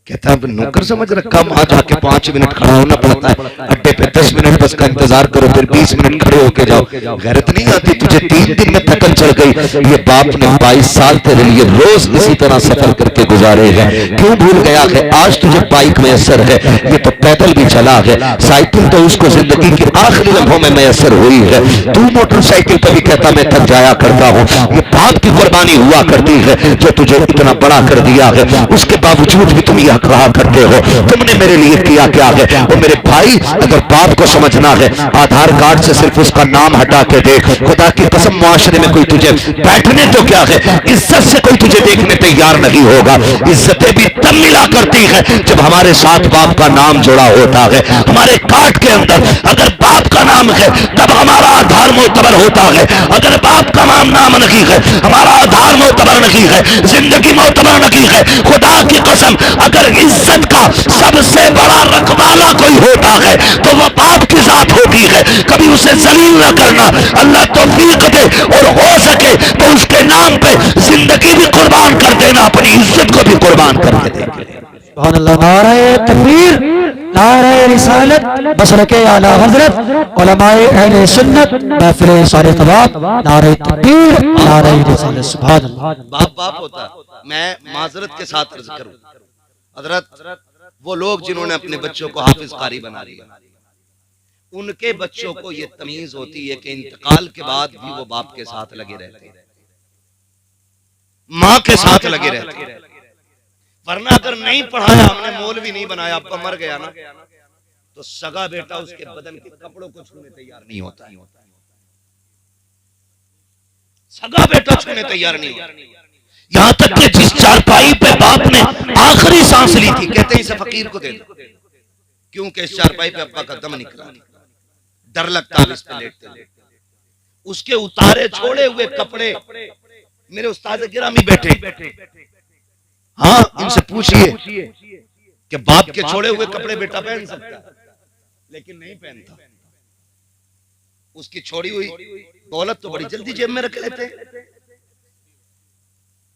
कहता है नौकर समझ रखा, वहां जाके 5 मिनट खड़ा होना पड़ता है, अड्डे पे 10 मिनट बस का इंतजार करो, फिर 20 मिनट खड़े होके जाओ। गैरत नहीं आती तुझे? 3 दिन में थकन चढ़ गई। ये बाप ने 22 साल तेरे लिए रोज इसी तरह सफर करके गुजारे हैं, क्यों भूल गया है? आज तुझे बाइक मैसर है, ये तो पैदल भी चला है, साइकिल तो उसको जिंदगी के आखिरी लम्हों में मैसर हुई है। तू मोटरसाइकिल पर भी कहता मैं थक जाया करता हूँ। ये बाप की कुर्बानी हुआ करती है जो तुझे इतना बड़ा कर दिया है, उसके बावजूद भी तुम कहा करते हो तुमने मेरे लिए किया क्या है? वो मेरे भाई अगर बाप को समझना है, आधार कार्ड से सिर्फ उसका नाम हटा के देख। खुदा की कसम मुआशरे में कोई तुझे बैठने तो क्या है, इज्जत से कोई तुझे देखने तैयार नहीं होगा। इज्जतें भी तब मिला करती है जब हमारे साथ बाप का नाम जुड़ा होता है। हमारे कार्ड के अंदर अगर बाप का नाम है तब हमारा आधार मोतबर होता है, अगर बाप का नाम नहीं है हमारा आधार मोतबर नहीं है, जिंदगी मोतबर नहीं है। खुदा की कसम अगर इज्जत का सबसे बड़ा रखवाला कोई होता है तो वह बाप की जात होती है। कभी उसे जलील न करना, अल्लाह तौफीक दे और हो सके तो उसके नाम पे जिंदगी भी कुर्बान कर देना, अपनी इज्जत को भी कुर्बान करके देंगे। सुभान अल्लाह। नारे तकबीर, नारे रिसालत, मसलके आला हज़रत उलमाए अहले सुन्नत, महफिल सारे तवाब, नारे तकबीर, नारे रिसालत। सुभान अल्लाह। बाप होता। मैं माजरत के साथ अर्ज करूं हजरत, वो लोग जिन्होंने अपने बच्चों को हाफिज कारी बना दिया, उनके बच्चों को ये तमीज होती है कि इंतकाल के बाद भी वो बाप के साथ लगे रहते हैं, माँ के साथ लगे रहते हैं। वरना अगर नहीं पढ़ाया, हमने मौलवी नहीं बनाया, आपका मर गया ना, तो सगा बेटा उसके बदन के कपड़ों को छूने तैयार नहीं होता। सगा बेटा छूने तैयार नहीं होता। यहां तक कि जिस चारपाई पे बाप ने आखिरी सांस ली थी, कहते हैं इसे फकीर को दे दो, क्योंकि इस चारपाई पे अब्बा का दम निकला, डर लगता है इस पे लेटते लेटते। उसके उतारे छोड़े हुए कपड़े, मेरे उस्ताद गिरामी बैठे, हाँ इनसे पूछिए कि बाप के छोड़े हुए कपड़े बेटा पहन सकता है, लेकिन नहीं पहनता। उसकी छोड़ी हुई दौलत तो बड़ी जल्दी जेब में रख लेते हैं,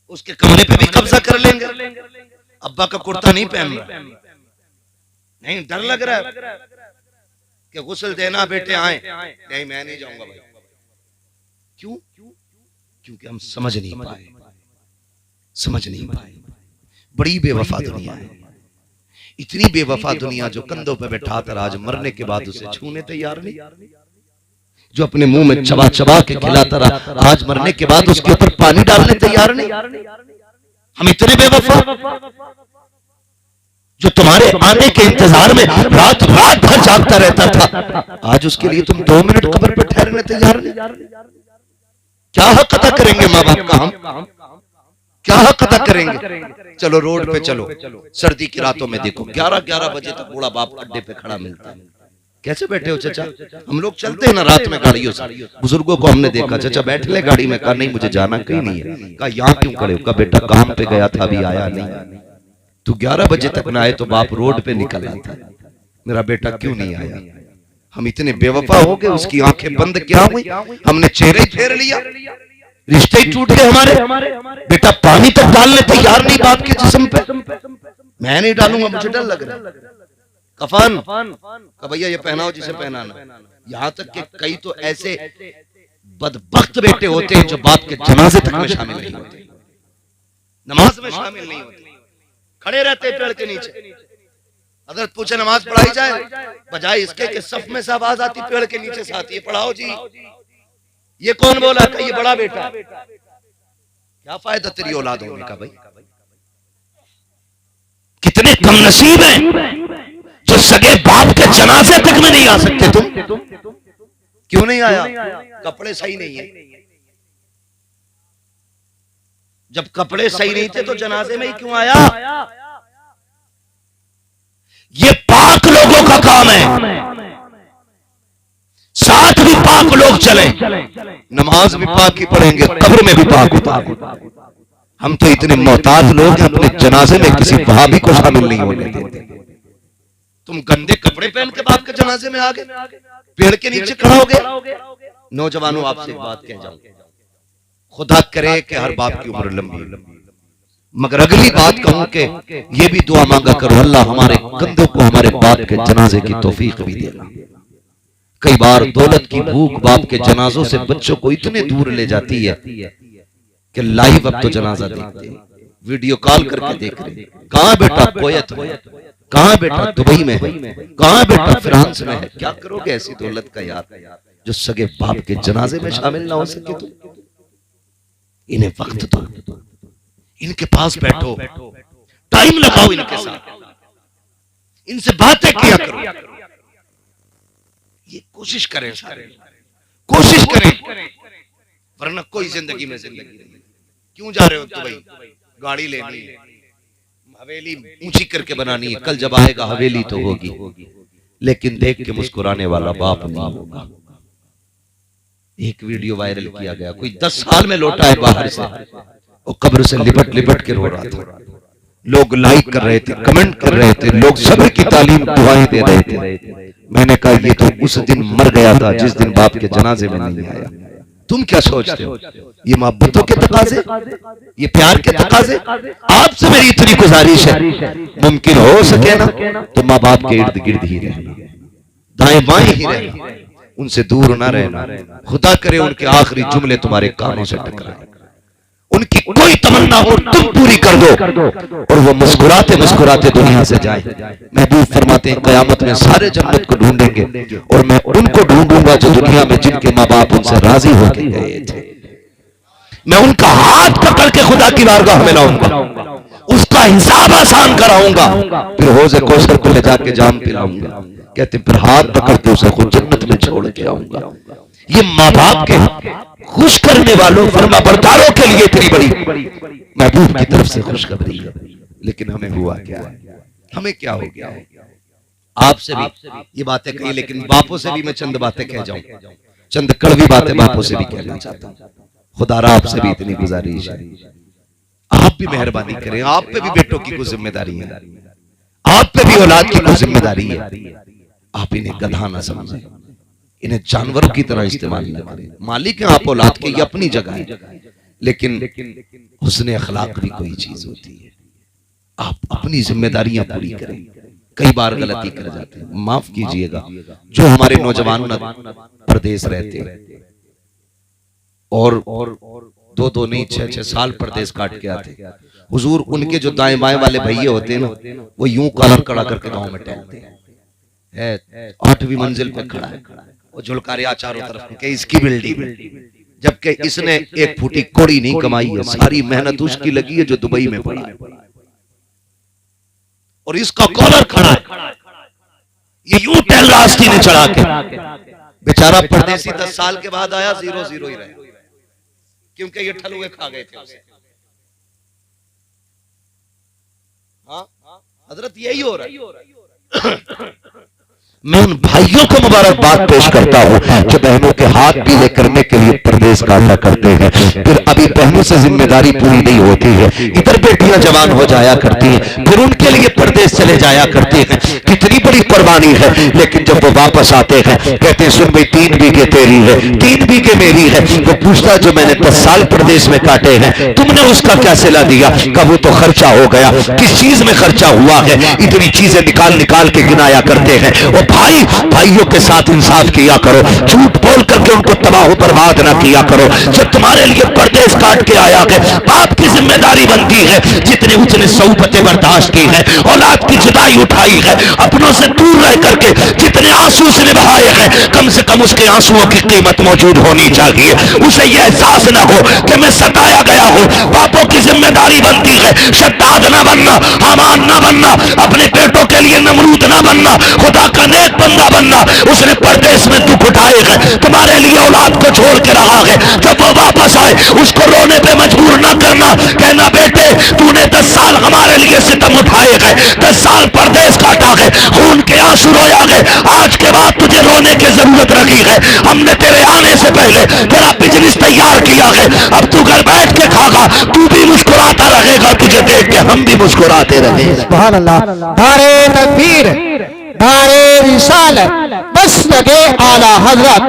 उसके कमरे पे भी कब्जा कर लेंगे। अब्बा का कुर्ता नहीं पहन रहा, नहीं डर लग रहा है कि गुस्ल देना बेटे आए, नहीं मैं नहीं जाऊंगा भाई। क्यों? क्योंकि हम समझ नहीं पाए। बड़ी बेवफा दुनिया है, इतनी बेवफा दुनिया जो कंधों पे बैठा कर आज मरने के बाद उसे छूने तैयार नहीं, जो अपने मुंह में चबा चबा के खिलाता रहा, आज मरने के बाद उसके ऊपर पानी डालने तैयार नहीं। हम इतने बेवफा जो तुम्हारे आने के इंतजार में रात भर जागता रहता था, आज उसके लिए तुम 2 मिनट कब्र पर ठहरने तैयार नहीं। क्या हक अदा करेंगे माँ बाप का हम? क्या हक अदा करेंगे? चलो रोड पे चलो, सर्दी की रातों में देखो 11-11 बजे तक बूढ़ा बाप अड्डे पे खड़ा मिलता है। कैसे बैठे हो चाचा? हम लोग चलते हैं ना रात में गाड़ियों से, बुजुर्गों को हमने देखा, चाचा बैठ ले गाड़ी में। कहा नहीं मुझे जाना कहीं नहीं है। कहा यहाँ क्यों खड़े हो? कहा बेटा काम पे गया था अभी आया नहीं। तू 11 बजे तक ना आए तो बाप रोड पे निकल आता, मेरा बेटा क्यों नहीं आया? हम इतने बेवफा हो गए, उसकी आंखें बंद क्या हुई, हमने चेहरे ही फेर लिया, रिश्ते ही टूट गए हमारे। बेटा पानी तक डालने तैयार नहीं बाप के जिस्म पे। मैं नहीं डालूंगा, मुझे डर लग रहा है। कफन का भैया ये पहनाओ जिसे पहनाना। यहां तक कि कई तो ऐसे बदबख्त बेटे होते हैं जो बाप के जनाजे तक में शामिल नहीं होते, नमाज में शामिल नहीं होते, खड़े रहते पेड़ के नीचे। अगर पूछे नमाज पढ़ाई जाए, बजाय इसके कि सफ में से आवाज आती पेड़ के नीचे से आती है, पढ़ाओ जी। ये कौन बोला? कि ये बड़ा बेटा। क्या फायदा तेरी औलाद होने का भाई? कितने कम नसीब हैं जो सगे बाप के जनाजे तक में नहीं आ सकते। तुम क्यों नहीं आया? कपड़े सही नहीं है। जब कपड़े सही नहीं थे तो जनाजे में ही क्यों आया? ये पाक लोगों का काम है, साथ भी पाक लोग चले, नमाज भी पाक ही पढ़ेंगे, कब्र में भी पाक। हम तो इतने मोहताज लोग हैं, अपने जनाजे में किसी वहाबी को शामिल नहीं होने देते। तुम गंदे कपड़े पहन के बाप के जनाजे में आ गए, पेड़ के नीचे खड़ा हो गए। नौजवानों आपसे एक बात कह जाऊं, खुदा करे कि हर बाप की उम्र लंबी, मगर अगली बात कहूं कि ये भी दुआ मांगा करो, अल्लाह हमारे कंधों को हमारे बाप के जनाजे की तौफीक भी देना। कई बार दौलत की भूख बाप के जनाजों से बच्चों को इतने दूर ले जाती है कि लाइव अब तो जनाजा देखते हैं, वीडियो कॉल करके देख रहे हैं। कहां बेटा कोयत में, कहां बेटा दुबई में है, कहां बेटा फ्रांस में है। क्या करोगे ऐसी दौलत का यार जो सगे बाप के जनाजे में शामिल ना हो सके? तो इन्हें वक्त दो, इनके पास बैठो, टाइम लगाओ इनके साथ, इनसे बातें किया करो। ये कोशिश करें, कोशिश करें, वरना कोई जिंदगी में जिंदगी नहीं। क्यों जा रहे हो दुबई? गाड़ी लेनी है, हवेली ऊंची करके बनानी है, कल जब आएगा हवेली तो होगी, लेकिन देख के मुस्कुराने वाला बाप नहीं होगा। एक वीडियो वायरल किया गया, कोई 10 साल में लौटा है बाहर से, और कब्र से लिपट लिपट के रो रहा था। लोग लाइक कर रहे थे, कमेंट कर रहे थे, लोग सब्र की तालीम दुआएं दे रहे थे। मैंने कहा ये तो उस दिन मर गया था जिस दिन बाप के जनाजे में नहीं आया। तुम क्या सोचते हो? ये मोहब्बतों के तकाजे, ये प्यार के तकाजे। आपसे मेरी इतनी गुजारिश है, मुमकिन हो सके ना तो माँ बाप के इर्द गिर्द ही रहना, दाएं बाएं ही रहना, उनसे दूर ना रहना। खुदा करे उनके आखिरी जुमले तुम्हारे कानों से टकराए, उनकी कोई तमन्ना हो तुम पूरी कर दो और वो मुस्कुराते मुस्कुराते दुनिया से जाए। महबूब फरमाते हैं क़यामत में सारे जन्नत को ढूंढेंगे और मैं उनको ढूंढूंगा जो दुनिया में जिनके माँ बाप उनसे राजी होकर गए थे। मैं उनका हाथ पकड़ के खुदा की बारगाह में लाऊंगा, उसका हिसाब आसान कराऊंगा, फिर हौज़ कौसर को ले जाके जाम पिलाऊंगा। कहते फिर हाथ पकड़ते उसे खुद जन्नत में छोड़ के आऊंगा। ये माँ बाप के खुश करने वालों फरमा बरदारों के लिए इतनी बड़ी महबूब की तरफ से खुशखबरी है। लेकिन हमें हुआ क्या है, हमें क्या हो गया है? आपसे भी ये बातें कही, लेकिन बापों से भी मैं चंद बातें कह जाऊं, चंद कड़वी बातें बापों से भी कहना चाहता हूं। खुदारा आपसे भी इतनी गुजारिश है, आप भी मेहरबानी करें। आप पे भी बेटों की कुछ जिम्मेदारी है, आप पे भी औलाद की कुछ जिम्मेदारी है। आप इन्हें गधा ना समझें, इन्हें जानवरों की तरह इस्तेमाल न करें। मालिक है आप औलाद के, ये अपनी जगह है, लेकिन हुस्न अखलाक भी कोई चीज होती है। आप अपनी जिम्मेदारियां पूरी करें। कई बार गलती कर जाते हैं, माफ कीजिएगा। जो हमारे नौजवान प्रदेश रहते हैं और दो दो नहीं 6-6 साल प्रदेश काट के आते, हुजूर उनके जो दाएं बाएं वाले भैया होते हैं ना, वो यूं कलर कड़ा करके गांव में टहलते हैं। 8वीं मंजिल पे खड़ा है, वो झुलकारिया चारों तरफ के इसकी बिल्डिंग, जबकि इसने एक फूटी कोड़ी नहीं कमाई है। सारी मेहनत उसकी लगी है जो दुबई में पड़ा है, और इसका कॉलर खड़ा है, ये यूं टहल रहा आस्तीने चढ़ा के। बेचारा परदेसी 10 साल के बाद आया, 0-0 ही रहे, क्योंकि ये ठलुए खा गए थे उसे। हाँ हजरत यही हो रहा है। मैं उन भाइयों को मुबारकबाद पेश करता हूं जो बहनों के हाथ पीले करने के लिए प्रदेश काटा करते हैं, फिर अभी बहनों से जिम्मेदारी पूरी नहीं होती है, इधर बेटियां जवान हो जाया करती हैं, फिर उनके लिए प्रदेश चले जाया करते हैं। कितनी बड़ी कुर्बानी है, लेकिन जब वो वापस आते हैं कहते हैं सुन भाई 3 बीघे तेरी है, 3 बीघे मेरी है। वो पूछता जो मैंने 10 साल प्रदेश में काटे हैं तुमने उसका क्या सिला दिया? कब वो तो खर्चा हो गया। किस चीज में खर्चा हुआ है? इतनी चीजें निकाल निकाल के गिनाया करते हैं। वो भाइयों के साथ इंसाफ किया करो, झूठ बोल करके उनको तबाह बर्बाद ना किया करो। जब तुम्हारे लिए परदेश काट के आया है, बाप की जिम्मेदारी बनती है, जितने उसने सऊबतें बर्दाश्त की है, औलाद की जुदाई उठाई है, अपनों से दूर रह करके जितने आंसू उसने बहाए हैं, कम से कम उसके आंसुओं की कीमत मौजूद होनी चाहिए। उसे यह एहसास ना हो कि मैं सताया गया हूं। बापों की जिम्मेदारी बनती है शद्दाद ना बनना, हामान ना बनना, अपने बेटों के लिए नमरूद ना बनना, खुदा का नेक बंदा बनना। उसने परदेश में दुख उठाए हैं, तुम्हारे लिए औलाद को छोड़ के रहा है। जब वो वापस आए उसको रोने पे मजबूर ना करना, कहना बेटे तूने 10 साल हमारे लिए सितम उठाए हैं, 10 साल परदेश काटा है, खून के आंसू रोया है, आज के बाद तुझे रोने की जरूरत रखी है। हमने तेरे आने से पहले तेरा बिजनेस तैयार किया है, अब तू घर बैठ के खागा, तू भी मुस्कुराता रहेगा, तुझे देख के हम भी मुस्कुराते रहेंगे। सुभान अल्लाह। नारे तकबीर, नारे रिसालत, बस लगे आला हजरत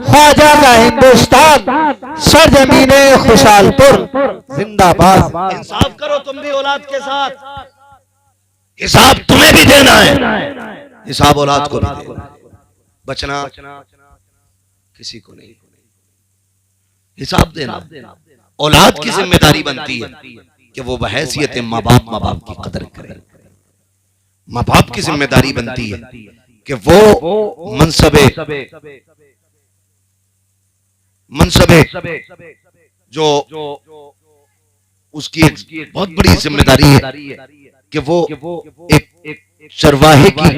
ख्वाजा का हिंदुस्तान, सरजमीने खुशालपुर जिंदाबाद। इंसाफ करो तुम भी औलाद के साथ, हिसाब तुम्हें भी देना है, हिसाब औलाद को भी देना है। बचना किसी को नहीं, हिसाब देना। औलाद की जिम्मेदारी बनती है कि वो बहैसियत माँ बाप की कदर करे। माँ बाप की जिम्मेदारी बनती है कि वो मनसबे जो उसकी एक बहुत बड़ी जिम्मेदारी है कि वो एक चरवाहे की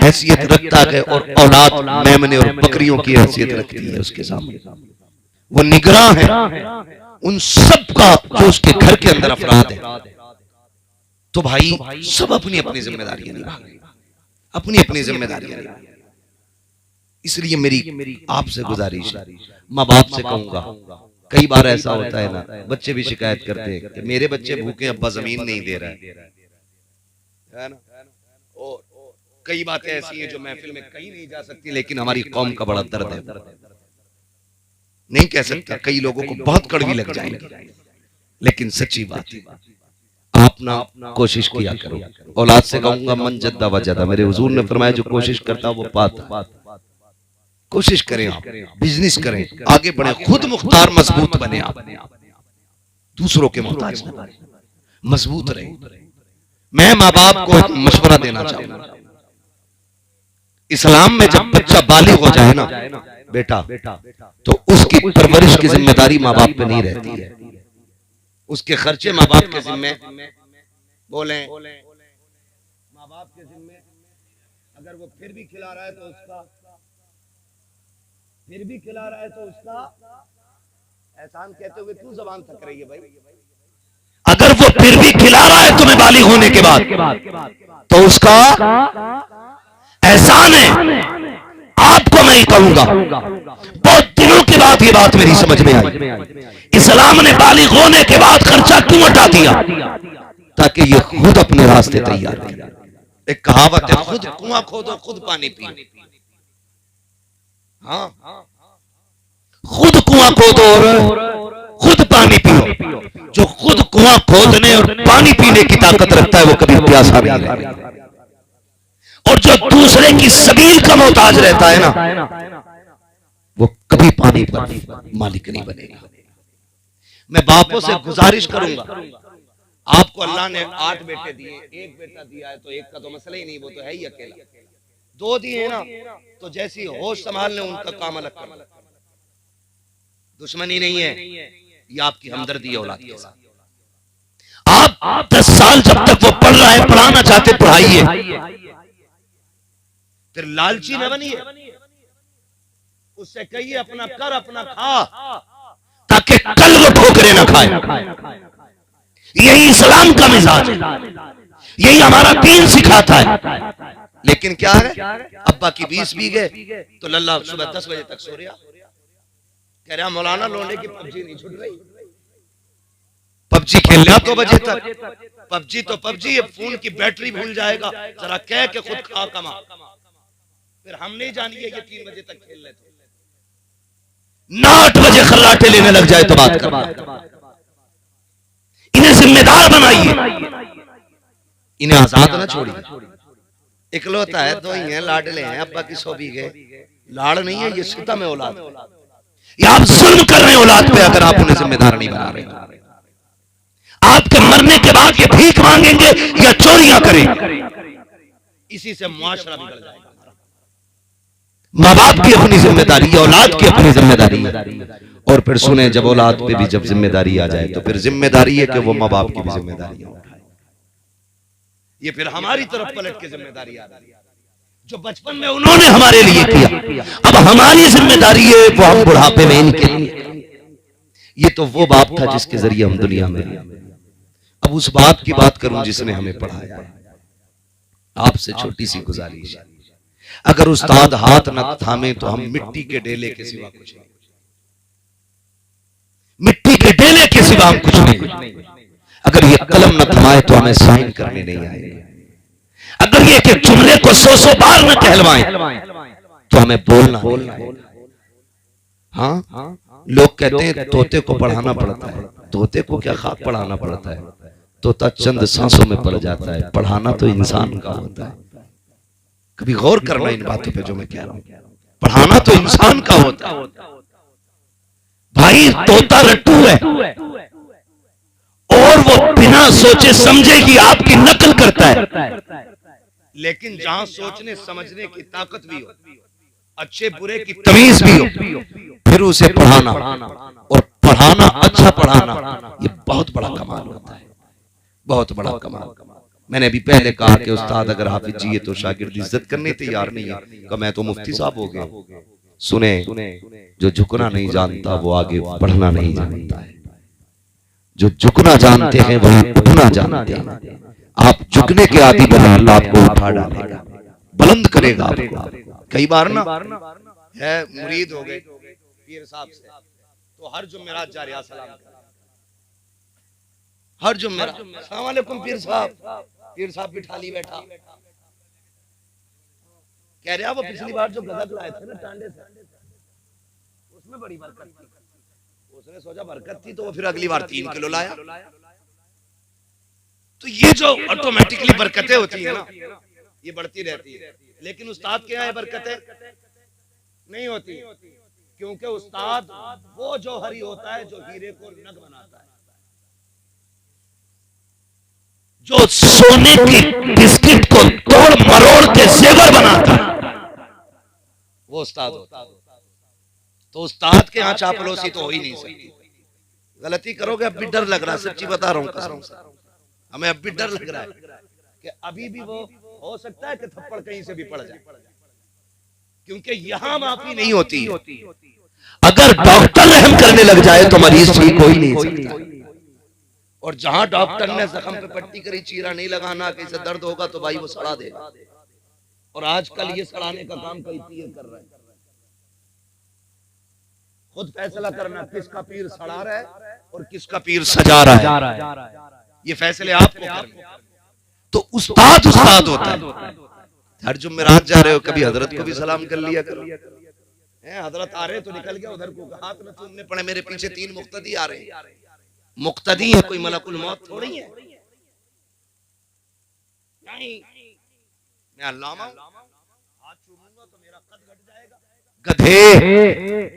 हैसियत रखता है और औलाद मेमने और बकरियों की हैसियत रखती है उसके सामने। वो निगरां है उन सब का जो उसके घर के अंदर अफराद है। तो भाई सब अपनी अपनी जिम्मेदारियां निभाएं, अपनी अपनी जिम्मेदारियां निभाएं। इसलिए मेरी आपसे गुजारिश है, माँ बाप से कहूंगा, कई बार ऐसा होता है ना, बच्चे भी शिकायत करते हैं कि मेरे बच्चे भूखे, अब्बा जमीन नहीं दे रहा है ना। और कई बातें ऐसी हैं जो महफिल में कहीं नहीं जा सकती, लेकिन हमारी कौम का बड़ा दर्द है, नहीं कह सकता। कई लोगों को बहुत कड़वी लग जाएगी, लेकिन सच्ची बात है। आप ना कोशिश किया करो। औलाद से कहूंगा मन जद्दा वजदा, मेरे हुजूर ने फरमाया जो कोशिश करता वो पाता। कोशिश करें, आप बिजनेस करें, आगे बढ़े, खुद मुख्तार मजबूत बने, आप दूसरों के मोहताज न बने, मजबूत रहे। मैं माँ बाप को एक मशवरा देना चाहूंगा, इस्लाम में जब बच्चा बालिग हो जाए ना बेटा, तो उसकी परवरिश की जिम्मेदारी माँ बाप पे नहीं रहती है। उसके खर्चे माँ बाप के जिम्मे, बोले माँ बाप के जिम्मे। अगर वो फिर भी खिला रहा है तो उसका, फिर भी खिला रहा है तो उसका एहसान कहते हुए क्यों जबान थक रही है भाई? अगर वो फिर भी खिला रहा है तुम्हें बालिग होने के बाद, तो उसका एहसान है। आपको मैं ही कहूंगा, बहुत दिनों के बाद ये बात मेरी समझ में आई, इस्लाम ने बालिग होने के बाद खर्चा क्यों हटा दिया? ताकि ये खुद अपने रास्ते तैयार करे। एक कहावत है, खुद कुआं खोदो खुद पानी पियो। हाँ, खुद कुआं खोदो और खुद पानी पियो। जो खुद कुआं खोदने और पानी पीने की ताकत रखता है वो कभी प्यासा नहीं रहेगा, और जो दूसरे की सबील का मोहताज रहता है ना, वो कभी पानी पर मालिक नहीं बनेगा। मैं बापों से गुजारिश करूंगा, आपको अल्लाह ने 8 बेटे दिए, एक बेटा दिया है तो एक का तो मसला ही नहीं, वो तो है ही अकेला। 2 दिए ना तो जैसी होश संभालने उनका काम अलग कर। दुश्मनी नहीं है, ये आपकी हमदर्दी है औलाद के साथ। आप 10 साल जब तक वो पढ़ रहा है, पढ़ाना चाहते पढ़ाइए, फिर लालची न बनिए। उससे कहिए अपना कर अपना खा, ताकि कल वो ठोकरे न खाए। यही इस्लाम का मिजाज है, यही हमारा दीन सिखाता है। लेकिन क्या है, अब्बा की 20 बीघे तो लल्ला सुबह 10 बजे तक सो रहा, कह रहा मौलाना लोने की पबजी नहीं छूट रही। पबजी खेल रहा 2 बजे तक, पबजी तो पबजी, ये फोन की बैटरी भूल जाएगा, जरा कह के खुद खा कमा। फिर हम नहीं जानिए ये 3 बजे तक खेल रहे थे, 8 बजे खर्राटे लेने लग जाए तो बात कर। इन्हें जिम्मेदार बनाइए, इन्हें आजाद ना छोड़िए। इकलौता है, 2 ही हैं, लाडले हैं, अब्बा की 100 बीघे। लाड़ नहीं है, ये सितम है औलाद, ये आप जुल्म कर रहे हैं औलाद पे अगर आप उन्हें जिम्मेदार नहीं बना रहे। आपके मरने के बाद ये भीख मांगेंगे या चोरियां करेंगे, इसी से मुआशरा बिगड़ जाएगा। माँ बाप की अपनी जिम्मेदारी है, औलाद की अपनी जिम्मेदारी है। और फिर सुने, जब औलाद पे भी जब जिम्मेदारी आ जाए तो फिर जिम्मेदारी है कि वो माँ बाप की भी जिम्मेदारी उठाए। ये फिर हमारी तरफ पलट के जिम्मेदारी आ रही है, जो बचपन में उन्होंने हमारे लिए किया, अब हमारी जिम्मेदारी है वो हम बुढ़ापे में इनके लिए। ये तो वो बाप था जिसके जरिए हम दुनिया में। अब उस बाप की बात करूं जिसने हमें पढ़ाया है। आपसे छोटी सी गुजारिश, अगर उस्ताद हाथ न थामे तो हम मिट्टी के डेले के सिवा कुछ नहीं, मिट्टी के डेले के सिवा हम कुछ नहीं। अगर ये कलम न थमाए तो हमें साइन करने नहीं आएंगे। अगर ये कि जुमले को 100 बार न कहलवाएं तो हमें बोलना नहीं। हाँ, लोग कहते हैं तोते को पढ़ाना पड़ता है, तोते को क्या खाक पढ़ाना पड़ता है, तोता चंद सांसों में पड़ जाता है, पढ़ाना तो इंसान का होता है। कभी गौर करना इन बातों पे जो मैं कह रहा हूं, पढ़ाना तो इंसान का होता है। भाई तोता रट्टू है और वो बिना सोचे समझे कि आपकी नकल करता है, लेकिन जहां सोचने समझने की ताकत भी हो, अच्छे बुरे की तमीज भी हो, फिर उसे पढ़ाना, और पढ़ाना अच्छा पढ़ाना, ये बहुत बड़ा कमाल होता है, बहुत बड़ा कमाल। मैंने अभी पहले कहा कि उस्ताद अगर हाफिज जी है तो शागिर्द इज्जत करने तैयार नहीं है, तो मैं तो मुफ्ती साहब हो गए। सुने, जो झुकना नहीं जानता वो आगे बढ़ना नहीं जानता है, जो झुकना जानते हैं वही उठना जानते हैं। आप झुकने के आदि बने, अल्लाह आपको उठा डालेगा, बुलंद करेगा आपको। कई बार ना है मुरीद हो गए पीर साहब से, तो हर जुमेरात जा रहा सलाम, हर जुमेरात अस्सलाम वालेकुम पीर साहब। पीर साहब भी ठाली बैठा, कह रहा वो पिछली बार जो गदक लाए थे ना टांडे से, उसमें बड़ी बरकत थी। उसने सोचा बरकत थी तो वो फिर अगली बार 3 किलो लाया। तो ये जो ऑटोमेटिकली बरकतें होती है ना, ये बढ़ती रहती है। लेकिन उस्ताद के यहाँ बरकतें नहीं होती, क्योंकि उस्ताद वो जौहरी होता है जो हीरे को नग बनाता है। जो सोने की बिस्किट को तोड़ मरोड़ के जेवर बनाता है वो उस्ताद होता है। तो उस्ताद के यहाँ चापलूसी तो हो ही नहीं सकती। गलती करोगे अब भी डर लग रहा है, सच्ची बता रहा हूँ कसम से, हमें अब भी डर लग रहा है कि अभी भी वो हो सकता है कि थप्पड़ कहीं से भी पड़ जाए, क्योंकि यहां माफी नहीं होती। अगर डॉक्टर रहम करने लग जाए तो मरीज ठीक हो ही नहीं सकता। और जहां डॉक्टर ने जख्म पे पट्टी करी, चीरा नहीं लगाना, कहीं से दर्द होगा तो भाई वो सड़ा देगा। और आजकल ये सड़ाने का काम कई पीर कर रहे हैं। खुद फैसला करना किसका पीर सड़ा रहा है और किसका पीर सजा रहा है, ये फैसले आपको करने। तो उस्ताद उस्ताद होता है। हर जुम्मेरात जा रहे हो, कभी हजरत को भी सलाम कर लिया करो। हजरत आ रहे तो निकल गया उधर को, हाथ में तुमने पड़े, मेरे पीछे 3 मुक्तदी आ रहे हैं। मुक्तदी है, कोई मलकुल मौत थोड़ी है। नहीं मैं अल्लामा हूं, हाथ चूमूंगा तो मेरा कद घट जाएगा। गधे,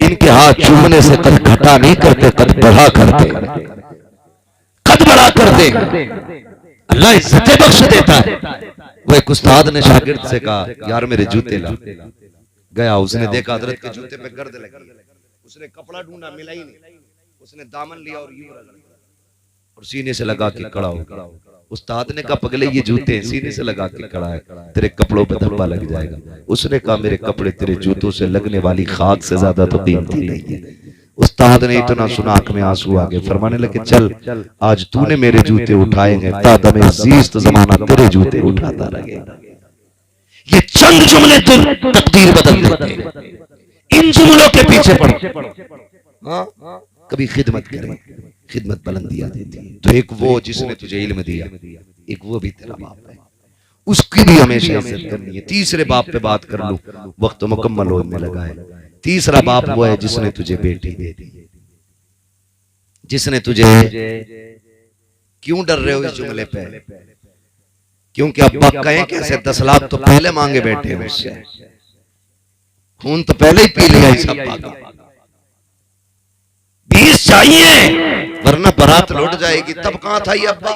इनके हाथ चूमने से कद घटा नहीं करते, कद बढ़ा करते, कद बढ़ा करते। अल्लाह इज्जतें बख्श देता है। वो एक उस्ताद ने शागिर्द से कहा यार मेरे जूते ला। गया, उसने देखा हजरत के जूते पे गर्द लगी। उसने कपड़ा ढूंढा, मिला ही नहीं। उसने दामन लिया और यूं रगड़ा और सीने से लगा के खड़ा हो। उस्ताद ने कहा पगले ये जूते सीने से लगा के खड़ा है, तेरे कपड़ों पे धब्बा लग जाएगा। उसने कहा मेरे कपड़े तेरे जूतों से लगने वाली खाक से ज्यादा तो कीमती नहीं है। उस्ताद ने इतना सुना, आंख में आंसू आ गए। फरमाने लगे चल आज तूने मेरे जूते उठाएंगे, तादमे अजीज तो जमाना तेरे जूते उठाता रहेगा। ये चंद जुमले तो तकदीर बदल देते। इन जुमलों के पीछे पड़ो। हाँ कभी खिदमत करें, खिदमत बुलंदियां देती है। तो एक वो जिसने तुझे इल्म दिया, एक वो भी तेरा बाप है, उसकी भी हमेशा इज्जत करनी है। तीसरे बाप पे बात कर लूं, वक्त मुकम्मल होने लगा है। तीसरा बाप वो है जिसने तुझे बेटी दे दी, जिसने तुझे, क्यों डर रहे हो इस जुमले पे? क्योंकि अब्बा कहें कैसे 10 लाख तो पहले मांगे बैठे हैं उससे, खून तो पहले ही पी लिया इस अब्बा का। 20 चाहिए वरना बारात लौट जाएगी। तब कहां था ये अब्बा?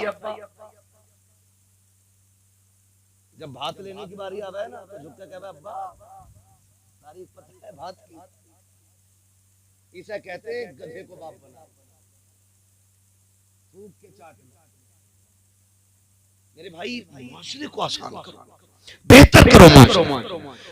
जब भात लेने की बारी आवे ना तो झुक के कहवे अब्बा तारीफ पता है भात की। इसे कहते हैं गधे को बाप बना, फूक के चाट। मेरे भाई माशरे को आसान करो, बेहतर करो माशरा।